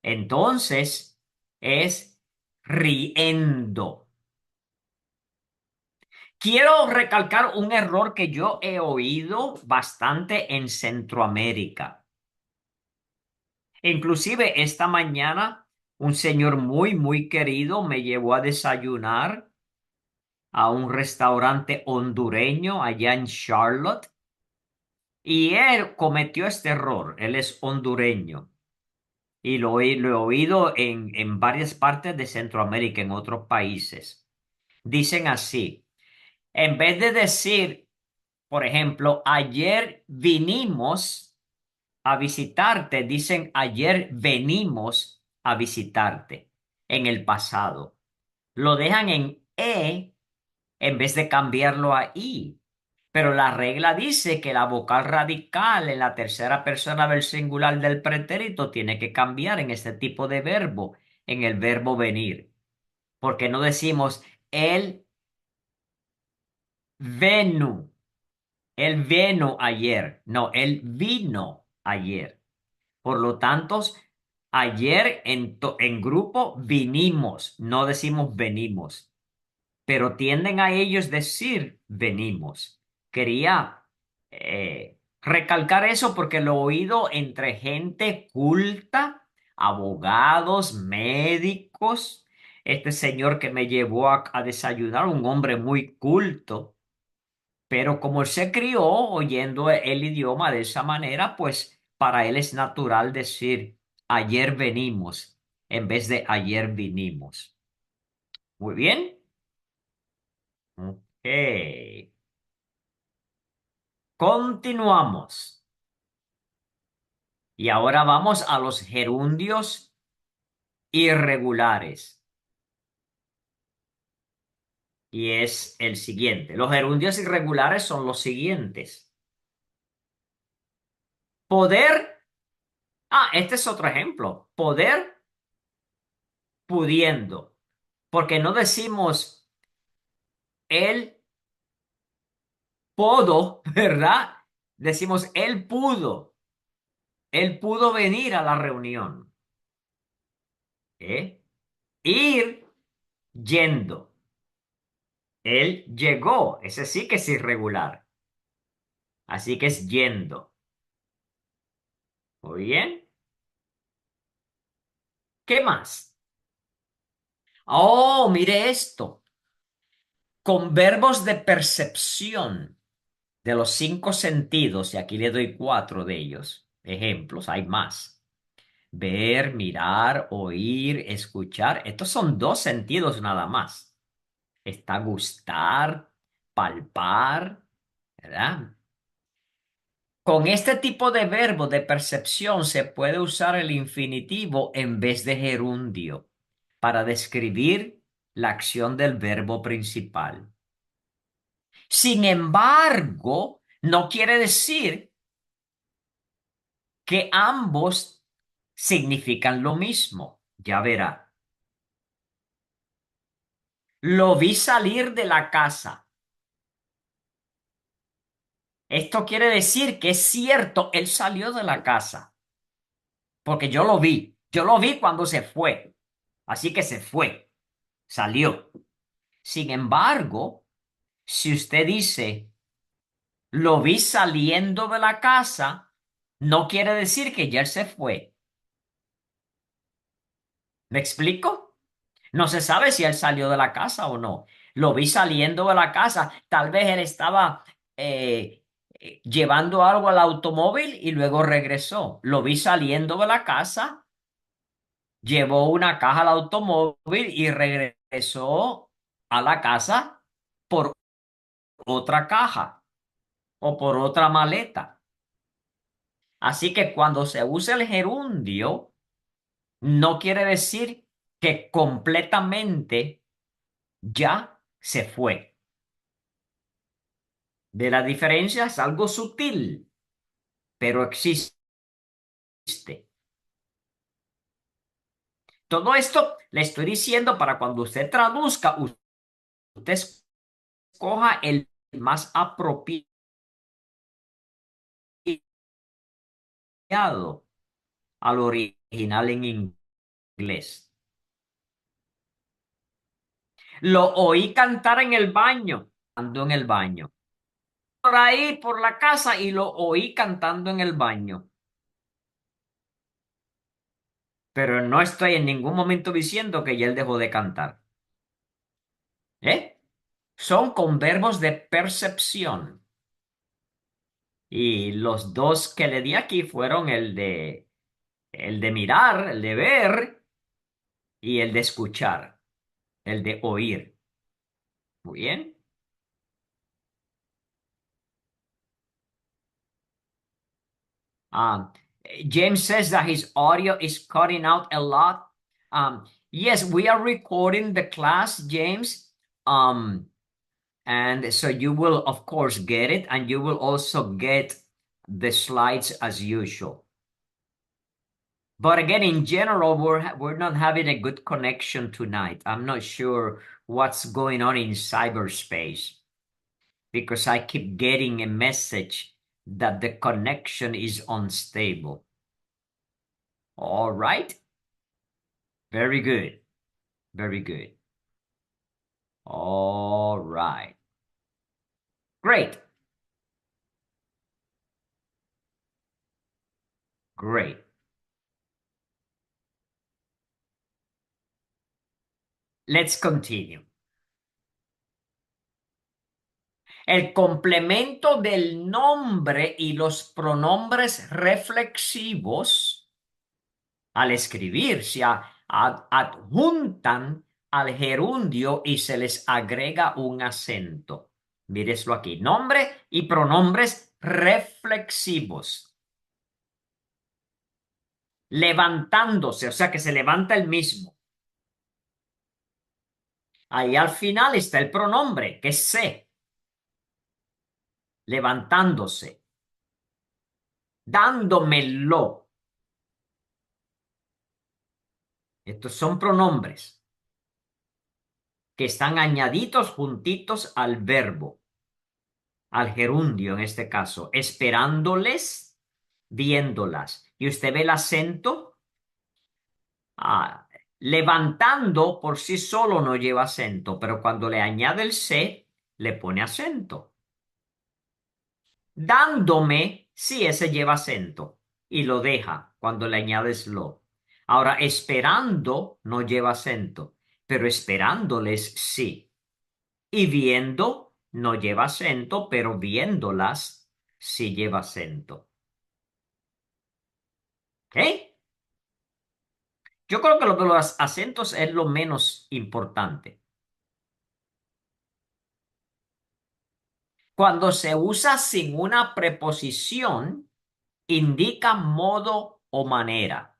Entonces es riendo. Quiero recalcar un error que yo he oído bastante en Centroamérica. Inclusive esta mañana un señor muy querido me llevó a desayunar a un restaurante hondureño allá en Charlotte y él cometió este error. Él es hondureño y lo he oído en varias partes de Centroamérica, en otros países. Dicen así, en vez de decir, por ejemplo, ayer vinimos a visitarte, dicen ayer venimos a visitarte en el pasado. Lo dejan en en vez de cambiarlo a I. Pero la regla dice que la vocal radical en la tercera persona del singular del pretérito tiene que cambiar en este tipo de verbo, en el verbo venir. Porque no decimos él venu, él vino ayer. No, él vino ayer. Por lo tanto, ayer en grupo vinimos, no decimos venimos, pero tienden a ellos decir venimos. Quería recalcar eso porque lo he oído entre gente culta, abogados, médicos. Este señor que me llevó a desayunar, un hombre muy culto, pero como él se crió oyendo el idioma de esa manera, pues para él es natural decir ayer venimos en vez de ayer vinimos. Muy bien. Ok. Continuamos. Y ahora vamos a los gerundios irregulares. Y es el siguiente. Los gerundios irregulares son los siguientes. Poder. Este es otro ejemplo. Poder pudiendo. Porque no decimos él pudo, ¿verdad? Decimos él pudo. Él pudo venir a la reunión. ¿Eh? Ir yendo. Él llegó. Ese sí que es irregular. Así que es yendo. Muy bien. ¿Qué más? Oh, mire esto. Con verbos de percepción de los cinco sentidos, y aquí le doy cuatro de ellos. Ejemplos, hay más. Ver, mirar, oír, escuchar. Estos son dos sentidos nada más. Está gustar, palpar, ¿verdad? Con este tipo de verbo de percepción se puede usar el infinitivo en vez de gerundio para describir la acción del verbo principal. Sin embargo, no quiere decir que ambos significan lo mismo. Ya verá. Lo vi salir de la casa. Esto quiere decir que es cierto, él salió de la casa, porque yo lo vi. Yo lo vi cuando se fue. Así que se fue, salió. Sin embargo, si usted dice, lo vi saliendo de la casa, no quiere decir que ya él se fue. ¿Me explico? No se sabe si él salió de la casa o no. Lo vi saliendo de la casa. Tal vez él estaba llevando algo al automóvil y luego regresó. Lo vi saliendo de la casa, llevó una caja al automóvil y regresó a la casa por otra caja o por otra maleta. Así que cuando se usa el gerundio, no quiere decir que completamente ya se fue. De la diferencia es algo sutil, pero existe. Todo esto le estoy diciendo para cuando usted traduzca, usted escoja el más apropiado al original en inglés. Lo oí cantar en el baño, ando en el baño. Por ahí, por la casa, y lo oí cantando en el baño. Pero no estoy en ningún momento diciendo que ya él dejó de cantar. ¿Eh? Son con verbos de percepción. Y los dos que le di aquí fueron el de mirar, el de ver y el de escuchar, el de oír. Muy bien. Um, James says that his audio is cutting out a lot. Yes, we are recording the class, James. And so you will, of course, get it, and you will also get the slides as usual. But again, in general, we're not having a good connection tonight. I'm not sure what's going on in cyberspace because I keep getting a message that the connection is unstable. All right. Very good. Very good. All right. Great. Great. Let's continue. El complemento del nombre y los pronombres reflexivos al escribir se adjuntan al gerundio y se les agrega un acento. Míreslo aquí. Nombre y pronombres reflexivos. Levantándose, o sea que se levanta el mismo. Ahí al final está el pronombre, que es se. Levantándose. Dándomelo. Estos son pronombres que están añadidos juntitos al verbo, al gerundio en este caso, esperándoles, viéndolas. Y usted ve el acento, levantando por sí solo no lleva acento, pero cuando le añade el se, le pone acento. Dándome, sí, ese lleva acento y lo deja cuando le añades lo. Ahora, esperando no lleva acento, pero esperándoles sí. Y viendo no lleva acento, pero viéndolas sí lleva acento. ¿Eh? Yo creo que lo de los acentos es lo menos importante. Cuando se usa sin una preposición, indica modo o manera.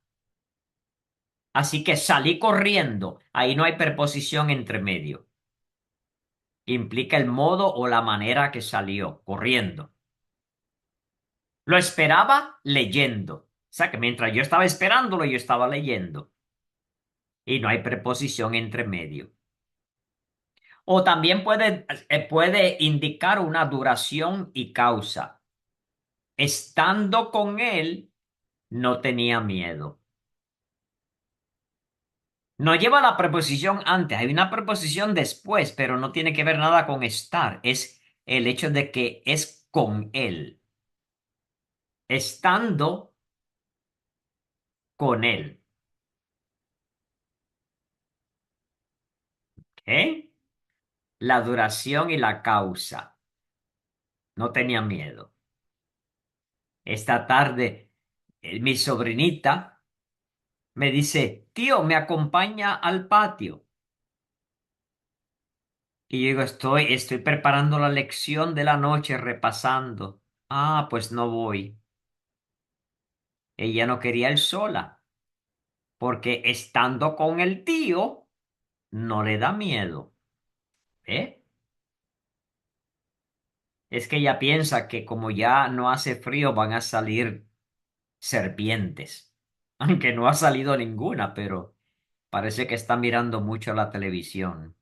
Así que salí corriendo. Ahí no hay preposición entre medio. Implica el modo o la manera que salió, corriendo. Lo esperaba leyendo. O sea que mientras yo estaba esperándolo, yo estaba leyendo. Y no hay preposición entre medio. O también puede indicar una duración y causa. Estando con él, no tenía miedo. No lleva la preposición antes, hay una preposición después, pero no tiene que ver nada con estar. Es el hecho de que es con él. Estando con él. ¿Eh? La duración y la causa. No tenía miedo. Esta tarde, mi sobrinita me dice, tío, ¿me acompaña al patio? Y yo digo, estoy preparando la lección de la noche, repasando. Ah, pues no voy. Ella no quería ir sola, porque estando con el tío, no le da miedo. ¿Eh? Es que ella piensa que como ya no hace frío, van a salir serpientes. Aunque no ha salido ninguna, pero parece que está mirando mucho la televisión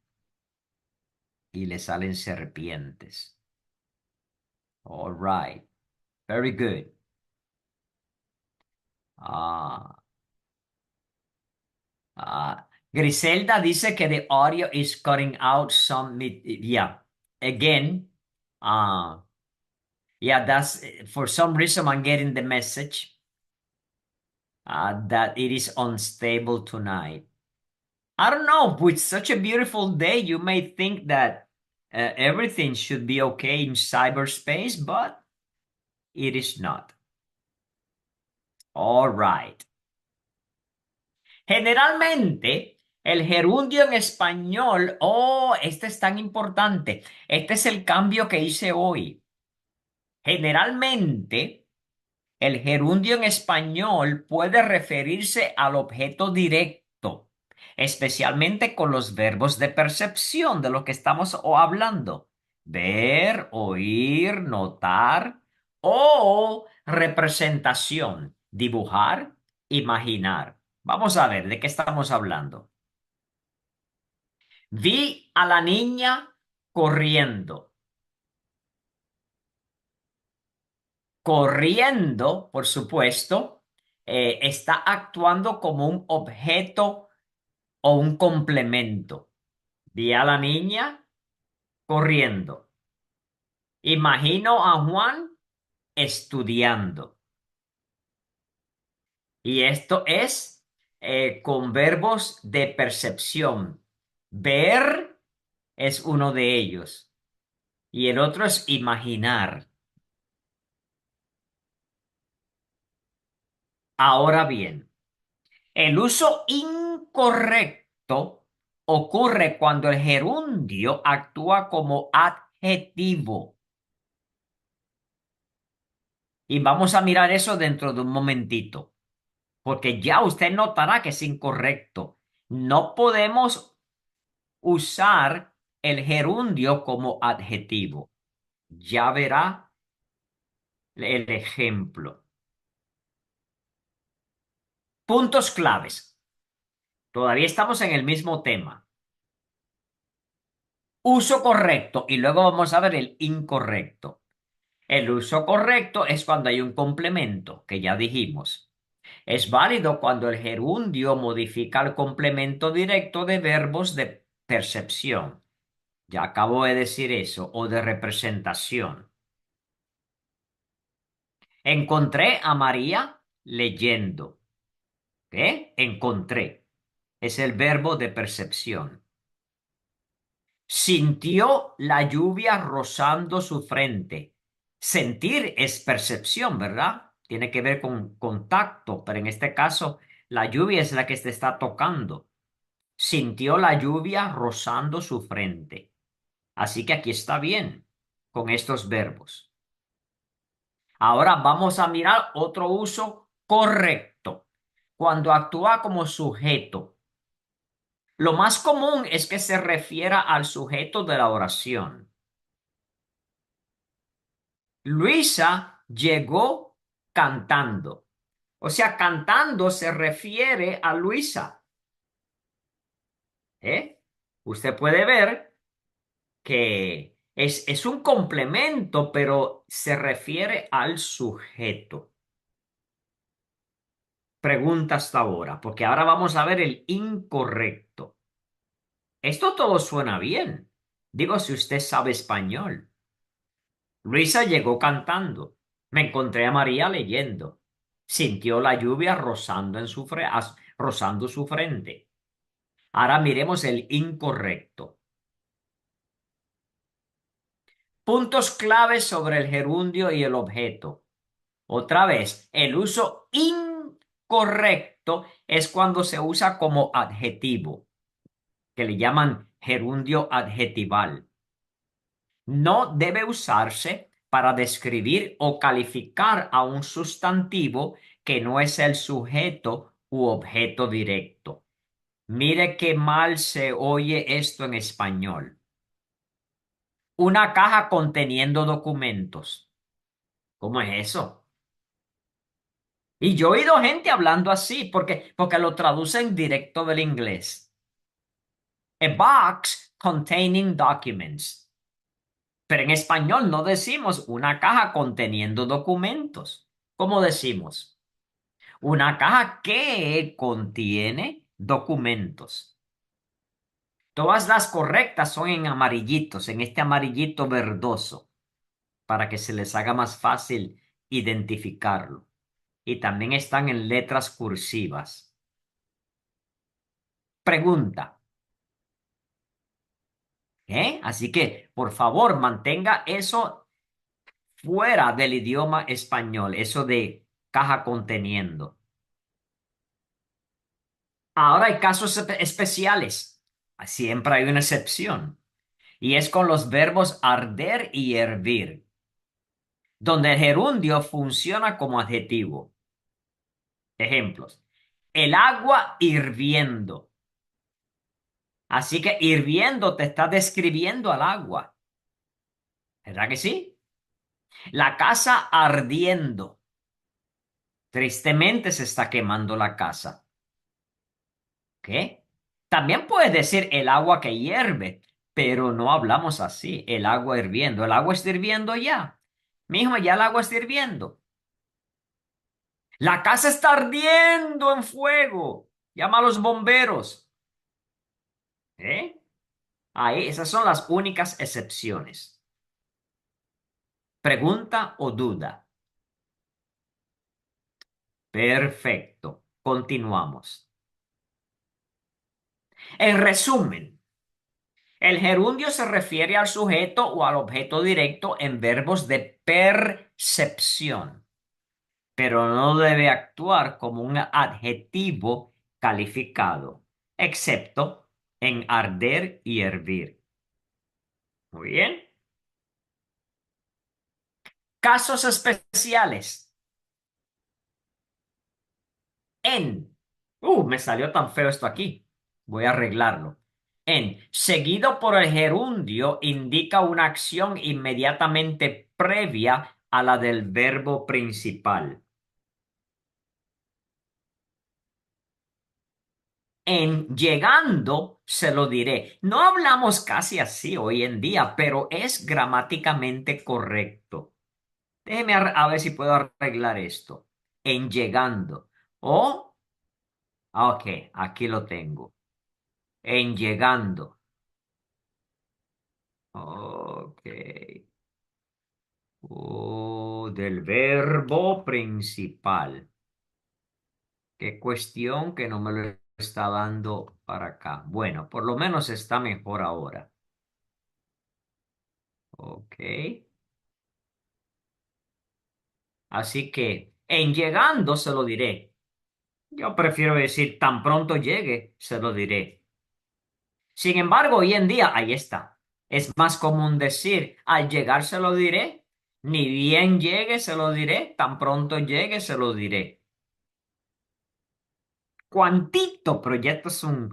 y le salen serpientes. All right. Very good. Ah, Griselda dice que the audio is cutting out some. Yeah. Again, uh, yeah, that's for some reason I'm getting the message that it is unstable tonight. I don't know. With such a beautiful day, you may think that everything should be okay in cyberspace, but it is not. All right. Generalmente, el gerundio en español, oh, este es tan importante. Este es el cambio que hice hoy. Generalmente, el gerundio en español puede referirse al objeto directo, especialmente con los verbos de percepción de lo que estamos hablando. Ver, oír, notar o representación, dibujar, imaginar. Vamos a ver de qué estamos hablando. Vi a la niña corriendo. Corriendo, por supuesto, está actuando como un objeto o un complemento. Vi a la niña corriendo. Imagino a Juan estudiando. Y esto es con verbos de percepción. Ver es uno de ellos. Y el otro es imaginar. Ahora bien. El uso incorrecto ocurre cuando el gerundio actúa como adjetivo. Y vamos a mirar eso dentro de un momentito, porque ya usted notará que es incorrecto. No podemos usar el gerundio como adjetivo. Ya verá el ejemplo. Puntos claves. Todavía estamos en el mismo tema. Uso correcto y luego vamos a ver el incorrecto. El uso correcto es cuando hay un complemento, que ya dijimos. Es válido cuando el gerundio modifica el complemento directo de verbos de percepción. Ya acabo de decir eso, o de representación. Encontré a María leyendo. ¿Qué? Encontré. Es el verbo de percepción. Sintió la lluvia rozando su frente. Sentir es percepción, ¿verdad? Tiene que ver con contacto, pero en este caso la lluvia es la que te está tocando. Sintió la lluvia rozando su frente. Así que aquí está bien con estos verbos. Ahora vamos a mirar otro uso correcto. Cuando actúa como sujeto. Lo más común es que se refiera al sujeto de la oración. Luisa llegó cantando. O sea, cantando se refiere a Luisa. ¿Eh? Usted puede ver que es un complemento, pero se refiere al sujeto. Pregunta hasta ahora, porque ahora vamos a ver el incorrecto. Esto todo suena bien. Digo, si usted sabe español. Luisa llegó cantando. Me encontré a María leyendo. Sintió la lluvia rozando su frente. Ahora miremos el incorrecto. Puntos claves sobre el gerundio y el objeto. Otra vez, el uso incorrecto es cuando se usa como adjetivo, que le llaman gerundio adjetival. No debe usarse para describir o calificar a un sustantivo que no es el sujeto u objeto directo. Mire qué mal se oye esto en español. Una caja conteniendo documentos. ¿Cómo es eso? Y yo he oído gente hablando así porque lo traducen directo del inglés. A box containing documents. Pero en español no decimos una caja conteniendo documentos. ¿Cómo decimos? Una caja que contiene documentos. Todas las correctas son en amarillitos, en este amarillito verdoso, para que se les haga más fácil identificarlo. Y también están en letras cursivas. Pregunta, ¿eh? Así que, por favor, mantenga eso fuera del idioma español, eso de caja conteniendo. Ahora hay casos especiales. Siempre hay una excepción. Y es con los verbos arder y hervir, donde el gerundio funciona como adjetivo. Ejemplos. El agua hirviendo. Así que hirviendo te está describiendo al agua. ¿Verdad que sí? La casa ardiendo. Tristemente se está quemando la casa. ¿Qué? También puedes decir el agua que hierve, pero no hablamos así. El agua hirviendo. El agua está hirviendo ya. Mijo, ya el agua está hirviendo. La casa está ardiendo en fuego. Llama a los bomberos. ¿Eh? Ahí, esas son las únicas excepciones. ¿Pregunta o duda? Perfecto. Continuamos. En resumen, el gerundio se refiere al sujeto o al objeto directo en verbos de percepción, pero no debe actuar como un adjetivo calificado, excepto en arder y hervir. Muy bien. Casos especiales. En. Me salió tan feo esto aquí. Voy a arreglarlo. En, seguido por el gerundio, indica una acción inmediatamente previa a la del verbo principal. En llegando, se lo diré. No hablamos casi así hoy en día, pero es gramáticamente correcto. Déjeme a ver si puedo arreglar esto. En llegando. O, ok, aquí lo tengo. En llegando. Ok. Del verbo principal. Qué cuestión que no me lo está dando para acá. Bueno, por lo menos está mejor ahora. Ok. Así que en llegando se lo diré. Yo prefiero decir tan pronto llegue, se lo diré. Sin embargo, hoy en día, ahí está. Es más común decir al llegar se lo diré. Ni bien llegue, se lo diré. Tan pronto llegue, se lo diré. Cuantito, pero ya esto es un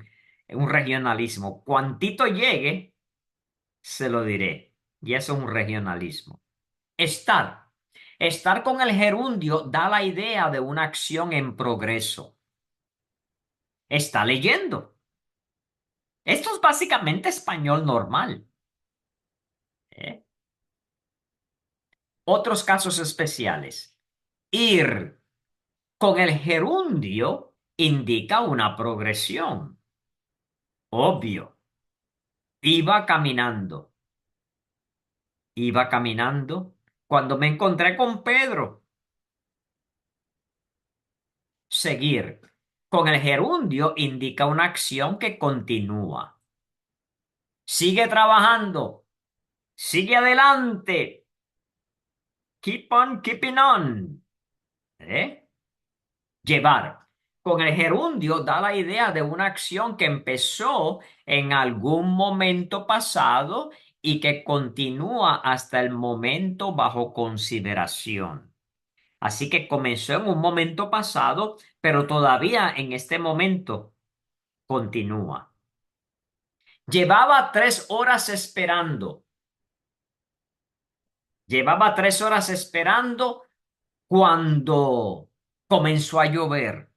regionalismo. Cuantito llegue, se lo diré. Y eso es un regionalismo. Estar. Estar con el gerundio da la idea de una acción en progreso. Está leyendo. Esto es básicamente español normal. ¿Eh? Otros casos especiales. Ir con el gerundio indica una progresión. Obvio. Iba caminando. Iba caminando cuando me encontré con Pedro. Seguir. Con el gerundio indica una acción que continúa. Sigue trabajando. Sigue adelante. Keep on keeping on. ¿Eh? Llevar. Con el gerundio da la idea de una acción que empezó en algún momento pasado y que continúa hasta el momento bajo consideración. Así que comenzó en un momento pasado, pero todavía en este momento continúa. Llevaba 3 horas esperando. Llevaba 3 horas esperando cuando comenzó a llover.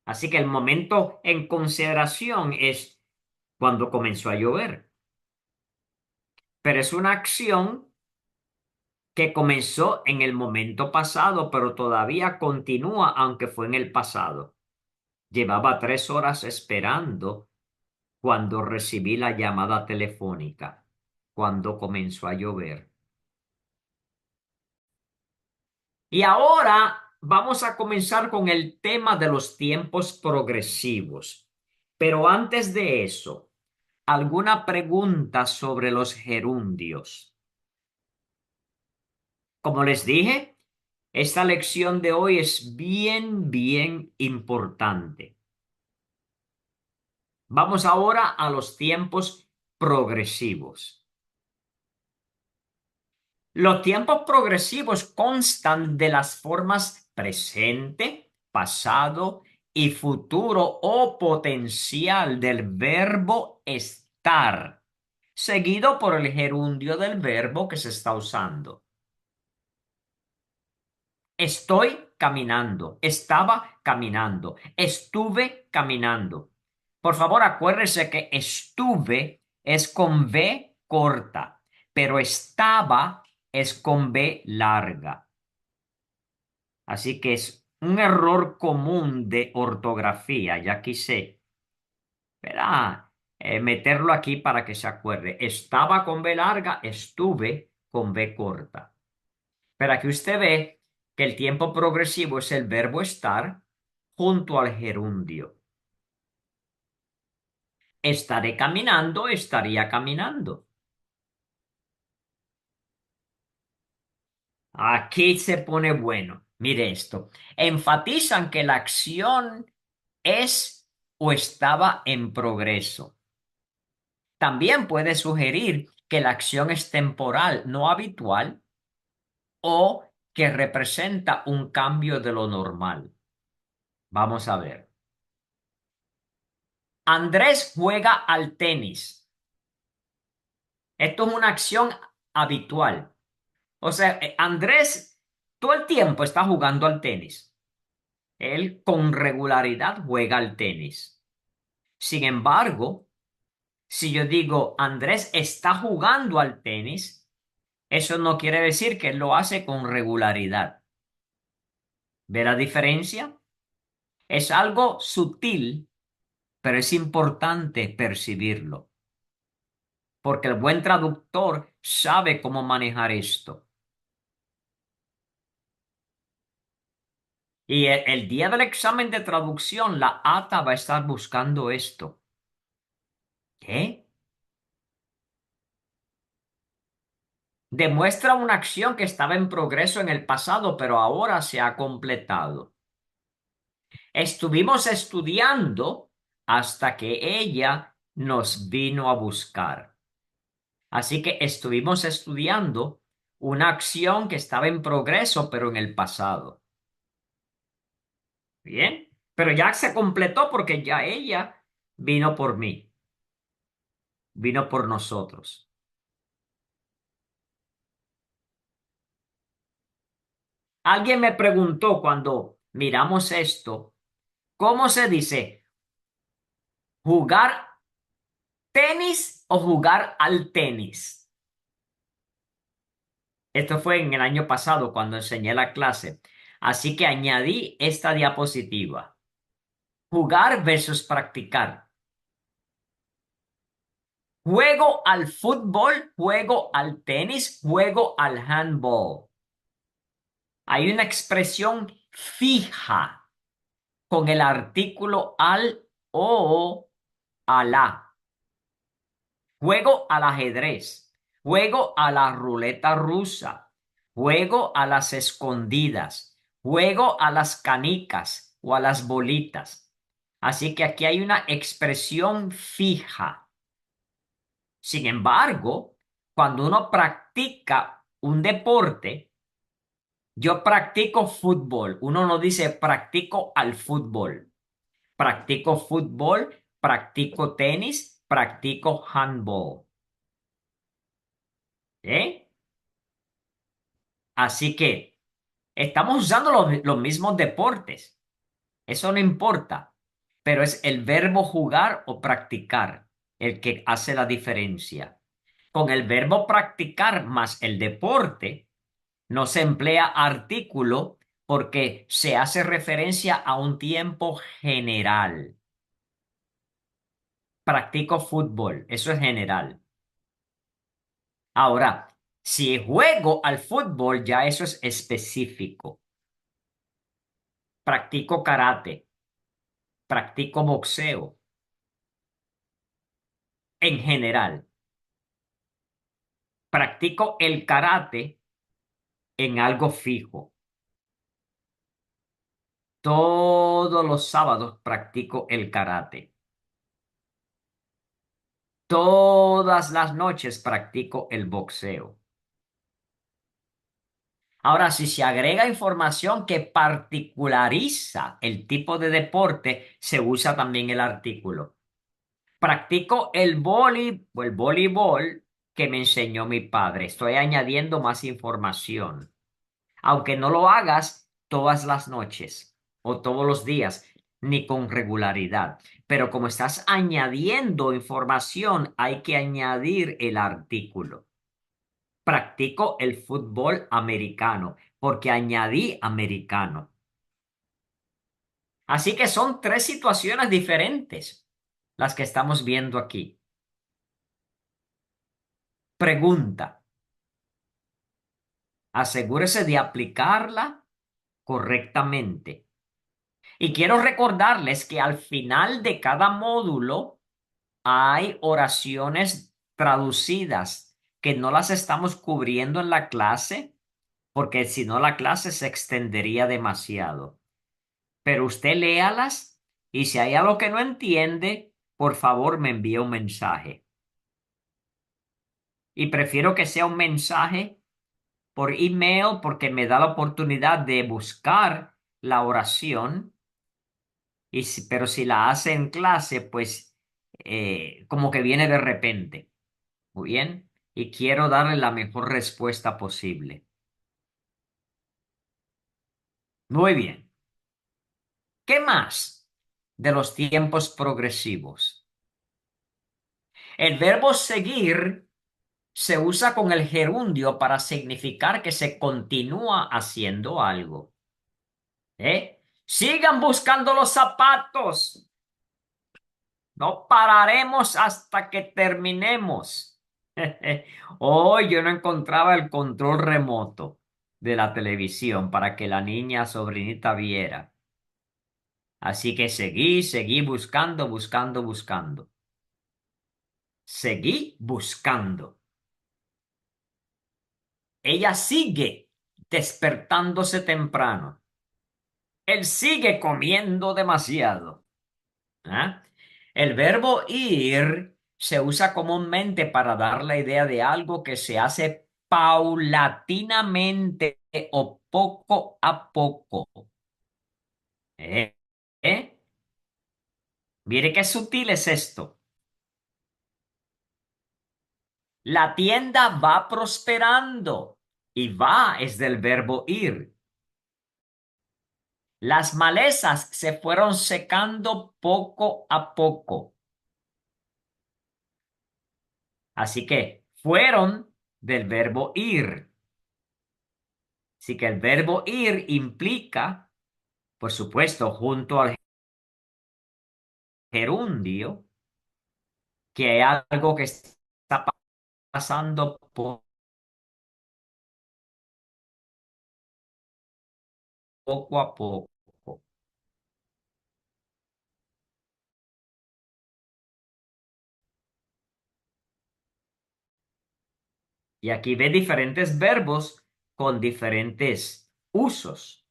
Así que el momento en consideración es cuando comenzó a llover. Pero es una acción que comenzó en el momento pasado, pero todavía continúa, aunque fue en el pasado. Llevaba 3 horas esperando cuando recibí la llamada telefónica, cuando comenzó a llover. Y ahora vamos a comenzar con el tema de los tiempos progresivos. Pero antes de eso, ¿alguna pregunta sobre los gerundios? Como les dije, esta lección de hoy es bien importante. Vamos ahora a los tiempos progresivos. Los tiempos progresivos constan de las formas presente, pasado y futuro o potencial del verbo estar, seguido por el gerundio del verbo que se está usando. Estoy caminando, estaba caminando, estuve caminando. Por favor, acuérdense que estuve es con V corta, pero estaba es con B larga. Así que es un error común de ortografía. Ya quise, ¿verdad? Meterlo aquí para que se acuerde. Estaba con B larga, estuve con B corta. Pero aquí usted ve que el tiempo progresivo es el verbo estar junto al gerundio. Estaré caminando, estaría caminando. Aquí se pone bueno. Mire esto. Enfatizan que la acción es o estaba en progreso. También puede sugerir que la acción es temporal, no habitual, o que representa un cambio de lo normal. Vamos a ver. Andrés juega al tenis. Esto es una acción habitual. O sea, Andrés todo el tiempo está jugando al tenis. Él con regularidad juega al tenis. Sin embargo, si yo digo Andrés está jugando al tenis, eso no quiere decir que él lo hace con regularidad. ¿Ve la diferencia? Es algo sutil, pero es importante percibirlo, porque el buen traductor sabe cómo manejar esto. Y el día del examen de traducción, la ATA va a estar buscando esto. ¿Qué? Demuestra una acción que estaba en progreso en el pasado, pero ahora se ha completado. Estuvimos estudiando hasta que ella nos vino a buscar. Así que estuvimos estudiando una acción que estaba en progreso, pero en el pasado. Bien, pero ya se completó porque ya ella vino por mí, vino por nosotros. Alguien me preguntó cuando miramos esto, ¿cómo se dice? ¿Jugar tenis o jugar al tenis? Esto fue en el año pasado cuando enseñé la clase. Así que añadí esta diapositiva. Jugar versus practicar. Juego al fútbol, juego al tenis, juego al handball. Hay una expresión fija con el artículo al o a la. Juego al ajedrez, juego a la ruleta rusa, juego a las escondidas, juego a las canicas o a las bolitas. Así que aquí hay una expresión fija. Sin embargo, cuando uno practica un deporte, yo practico fútbol. Uno no dice practico al fútbol. Practico fútbol, practico tenis, practico handball. ¿Eh? Así que estamos usando los mismos deportes. Eso no importa. Pero es el verbo jugar o practicar el que hace la diferencia. Con el verbo practicar más el deporte, No se emplea artículo porque se hace referencia a un tiempo general. Practico fútbol, eso es general. Ahora, si juego al fútbol, ya eso es específico. Practico karate, practico boxeo, en general. Practico el karate en algo fijo. Todos los sábados practico el karate. Todas las noches practico el boxeo. Ahora, si se agrega información que particulariza el tipo de deporte, se usa también el artículo. Practico el voleibol que me enseñó mi padre. Estoy añadiendo más información. Aunque no lo hagas todas las noches o todos los días, ni con regularidad. Pero como estás añadiendo información, hay que añadir el artículo. Practico el fútbol americano porque añadí americano. Así que son tres situaciones diferentes las que estamos viendo aquí. Pregunta. Asegúrese de aplicarla correctamente. Y quiero recordarles que al final de cada módulo hay oraciones traducidas que no las estamos cubriendo en la clase porque si no la clase se extendería demasiado. Pero usted léalas y si hay algo que no entiende, por favor me envíe un mensaje. Y prefiero que sea un mensaje por email porque me da la oportunidad de buscar la oración. Pero si la hace en clase, pues como que viene de repente. Muy bien. Y quiero darle la mejor respuesta posible. Muy bien. ¿Qué más de los tiempos progresivos? El verbo seguir se usa con el gerundio para significar que se continúa haciendo algo. ¿Eh? Sigan buscando los zapatos. No pararemos hasta que terminemos. Hoy yo no encontraba el control remoto de la televisión para que la niña sobrinita viera. Así que seguí buscando, buscando, buscando. Seguí buscando. Ella sigue despertándose temprano. Él sigue comiendo demasiado. ¿Ah? El verbo ir se usa comúnmente para dar la idea de algo que se hace paulatinamente o poco a poco. ¿Eh? ¿Eh? Mire qué sutil es esto. La tienda va prosperando y va es del verbo ir. Las malezas se fueron secando poco a poco. Así que fueron del verbo ir. Así que el verbo ir implica, por supuesto, junto al gerundio, que hay algo que está pasando poco a poco. Y aquí ve diferentes verbos con diferentes usos.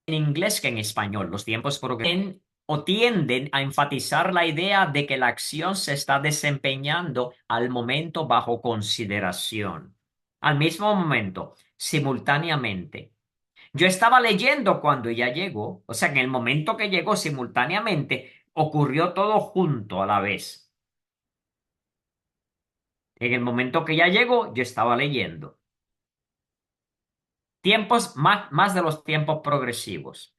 En inglés que en español, los tiempos progresan o tienden a enfatizar la idea de que la acción se está desempeñando al momento bajo consideración. Al mismo momento, simultáneamente. Yo estaba leyendo cuando ella llegó, o sea, en el momento que llegó simultáneamente, ocurrió todo junto a la vez. En el momento que ella llegó, yo estaba leyendo. Tiempos más de los tiempos progresivos.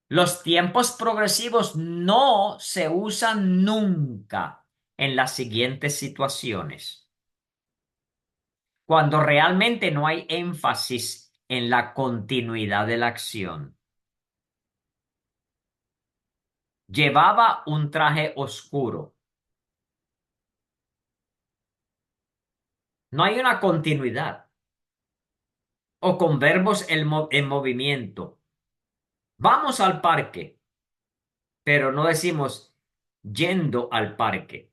Los tiempos progresivos no se usan nunca en las siguientes situaciones. cuando realmente no hay énfasis en la continuidad de la acción. Llevaba un traje oscuro. No hay una continuidad. O con verbos en movimiento. Vamos al parque, pero no decimos yendo al parque.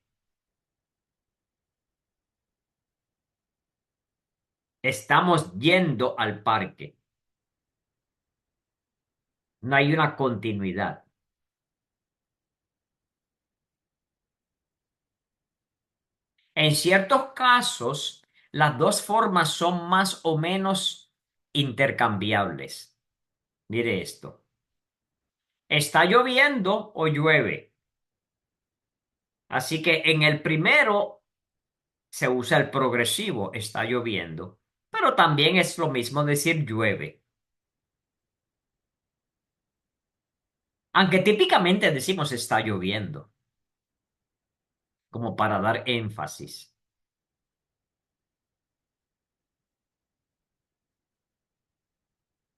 Estamos yendo al parque. No hay una continuidad. En ciertos casos, las dos formas son más o menos intercambiables. Mire esto. ¿Está lloviendo o llueve? Así que en el primero se usa el progresivo, está lloviendo. Pero también es lo mismo decir llueve. Aunque típicamente decimos está lloviendo, como para dar énfasis.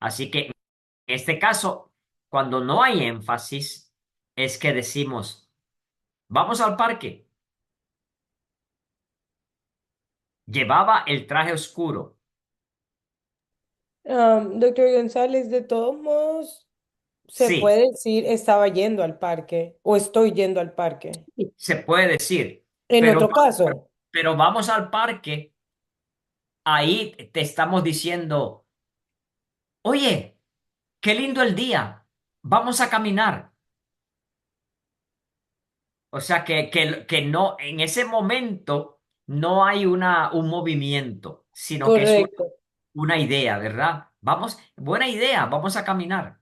Así que en este caso, cuando no hay énfasis, es que decimos, vamos al parque. Llevaba el traje oscuro. Doctor González, de todos modos, se Sí, puede decir estaba yendo al parque o estoy yendo al parque. se puede decir, En pero, otro caso, pero vamos al parque, ahí te estamos diciendo, oye, qué lindo el día, vamos a caminar. O sea que no, en ese momento no hay un movimiento, sino que es correcto. una idea, ¿verdad? Vamos, buena idea, vamos a caminar.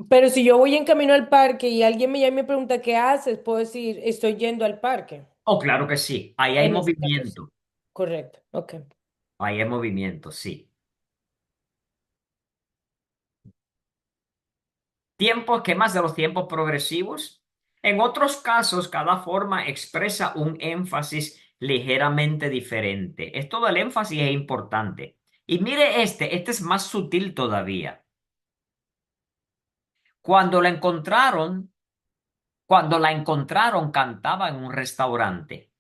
Pero si yo voy en camino al parque y alguien me llama y me pregunta qué haces, puedo decir estoy yendo al parque. Oh, claro que sí, ahí hay En ese caso, sí. movimiento, Correcto. Ok. ahí hay movimiento, sí. Tiempos, ¿qué más de los tiempos progresivos? En otros casos, cada forma expresa un énfasis ligeramente diferente. Esto del énfasis es importante. Y mire este es más sutil todavía. Cuando la encontraron, cuando la encontraron, cantaba en un restaurante.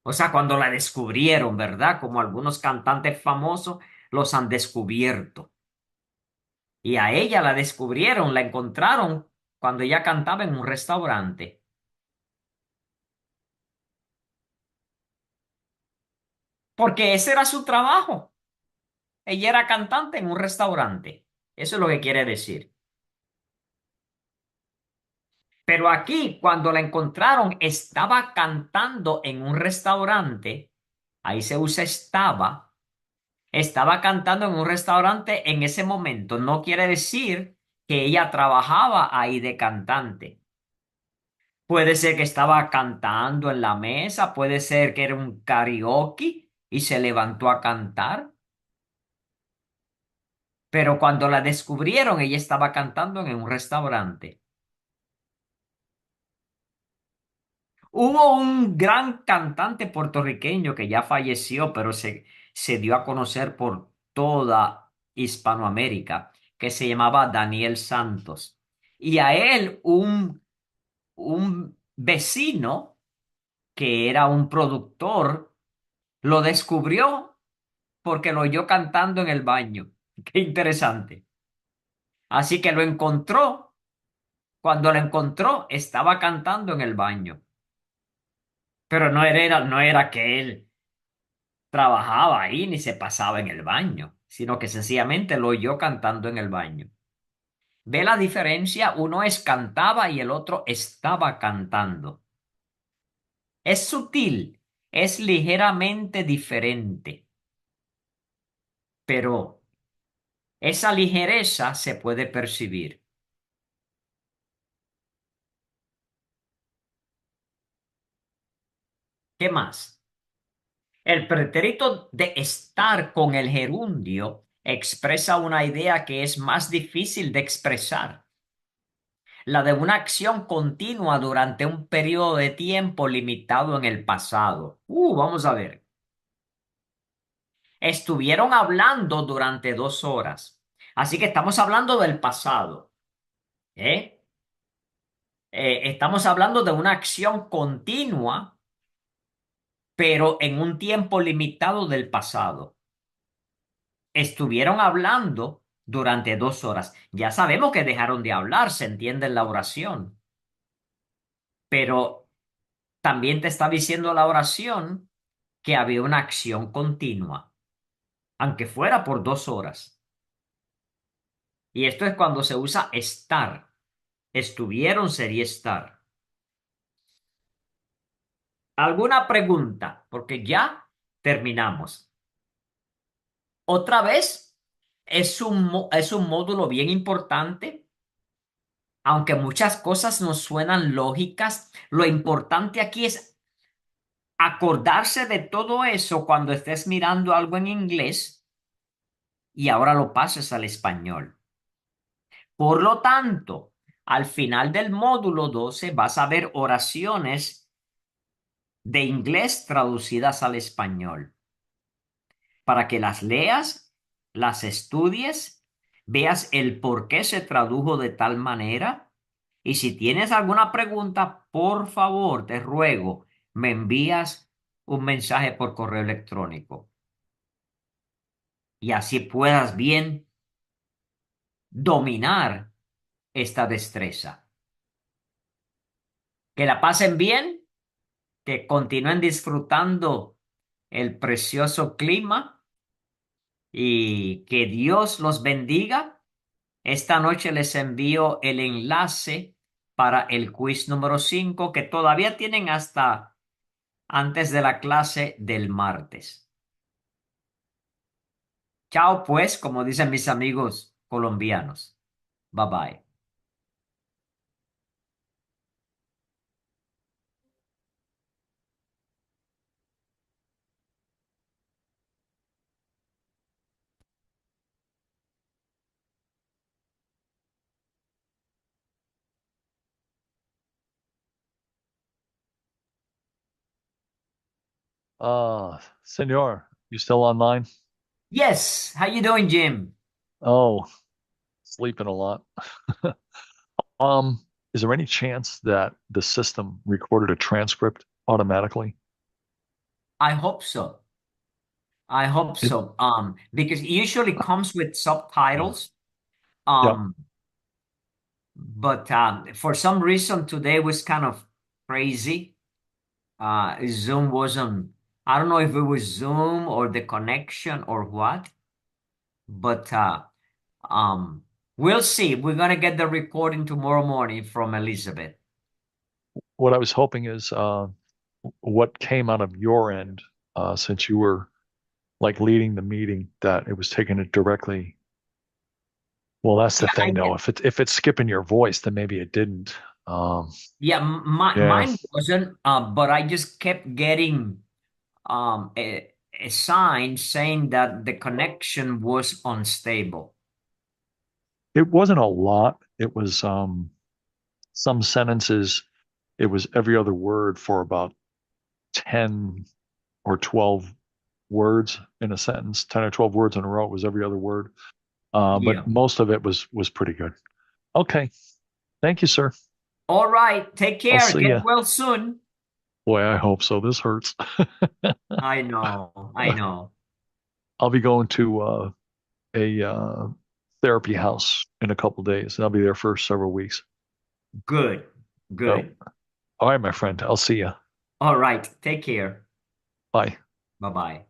O sea, cuando la descubrieron, ¿verdad? Como algunos cantantes famosos los han descubierto. Y a ella la descubrieron, la encontraron cuando ella cantaba en un restaurante. Porque ese era su trabajo. Ella era cantante en un restaurante. Eso es lo que quiere decir. Pero aquí, cuando la encontraron, estaba cantando en un restaurante. Ahí se usa estaba. Estaba cantando en un restaurante en ese momento. No quiere decir que ella trabajaba ahí de cantante. Puede ser que estaba cantando en la mesa, puede ser que era un karaoke y se levantó a cantar. Pero cuando la descubrieron, ella estaba cantando en un restaurante. Hubo un gran cantante puertorriqueño que ya falleció, pero se dio a conocer por toda Hispanoamérica, que se llamaba Daniel Santos. Y a él un vecino, que era un productor, lo descubrió porque lo oyó cantando en el baño. Qué interesante. Así que lo encontró. Cuando lo encontró, estaba cantando en el baño. Pero no era que él trabajaba ahí ni se pasaba en el baño, sino que sencillamente lo oyó cantando en el baño. ¿Ve la diferencia? Uno es cantaba y el otro estaba cantando. Es sutil, es ligeramente diferente, pero esa ligereza se puede percibir. ¿Qué más? El pretérito de estar con el gerundio expresa una idea que es más difícil de expresar, la de una acción continua durante un periodo de tiempo limitado en el pasado. Vamos a ver. Estuvieron hablando durante 2 horas. Así que estamos hablando del pasado, ¿eh? Estamos hablando de una acción continua, pero en un tiempo limitado del pasado. Estuvieron hablando durante 2 horas. Ya sabemos que dejaron de hablar, se entiende en la oración, pero también te está diciendo la oración que había una acción continua, aunque fuera por 2 horas. Y esto es cuando se usa estar. Estuvieron sería estar. ¿Alguna pregunta? Porque ya terminamos. Otra vez, es un módulo bien importante. Aunque muchas cosas nos suenan lógicas, lo importante aquí es acordarse de todo eso cuando estés mirando algo en inglés y ahora lo pases al español. Por lo tanto, al final del módulo 12 vas a ver oraciones de inglés traducidas al español para que las leas, las estudies, veas el por qué se tradujo de tal manera. Y si tienes alguna pregunta, por favor, te ruego, me envías un mensaje por correo electrónico y así puedas bien dominar esta destreza. Que la pasen bien, que continúen disfrutando el precioso clima y que Dios los bendiga. Esta noche les envío el enlace para el quiz número 5 que todavía tienen hasta antes de la clase del martes. Chao, pues, como dicen mis amigos colombianos. Bye bye. Senor, you still online? Yes, how you doing, Jim? Oh, sleeping a lot. Um, is there any chance that the system recorded a transcript automatically? I hope so. I hope It, so. Because it usually comes with subtitles. yep. Um, but for some reason today was kind of crazy. Zoom wasn't, I don't know if it was Zoom or the connection or what, but um, we'll see. We're gonna get the recording tomorrow morning from Elizabeth. What I was hoping is what came out of your end, since you were like leading the meeting, that it was taking it directly. Well, that's the Yeah, I thing, though. get, If it's skipping your voice, then maybe it didn't. Um, yeah, yeah. mine wasn't, but I just kept getting a sign saying that the connection was unstable. It wasn't a lot. It was some sentences, it was every other word for about 10 or 12 words in a sentence. 10 or 12 words in a row, it was every other word. But Yeah. most of it was pretty good. Okay. Thank you, sir. All right. Take I'll care. see Get you. well soon. Boy, I hope so. This hurts. I know. I know. I'll be going to a therapy house in a couple days, and I'll be there for several weeks. Good. So, Good. all right, my friend. I'll see you. All right. Take care. Bye. Bye bye.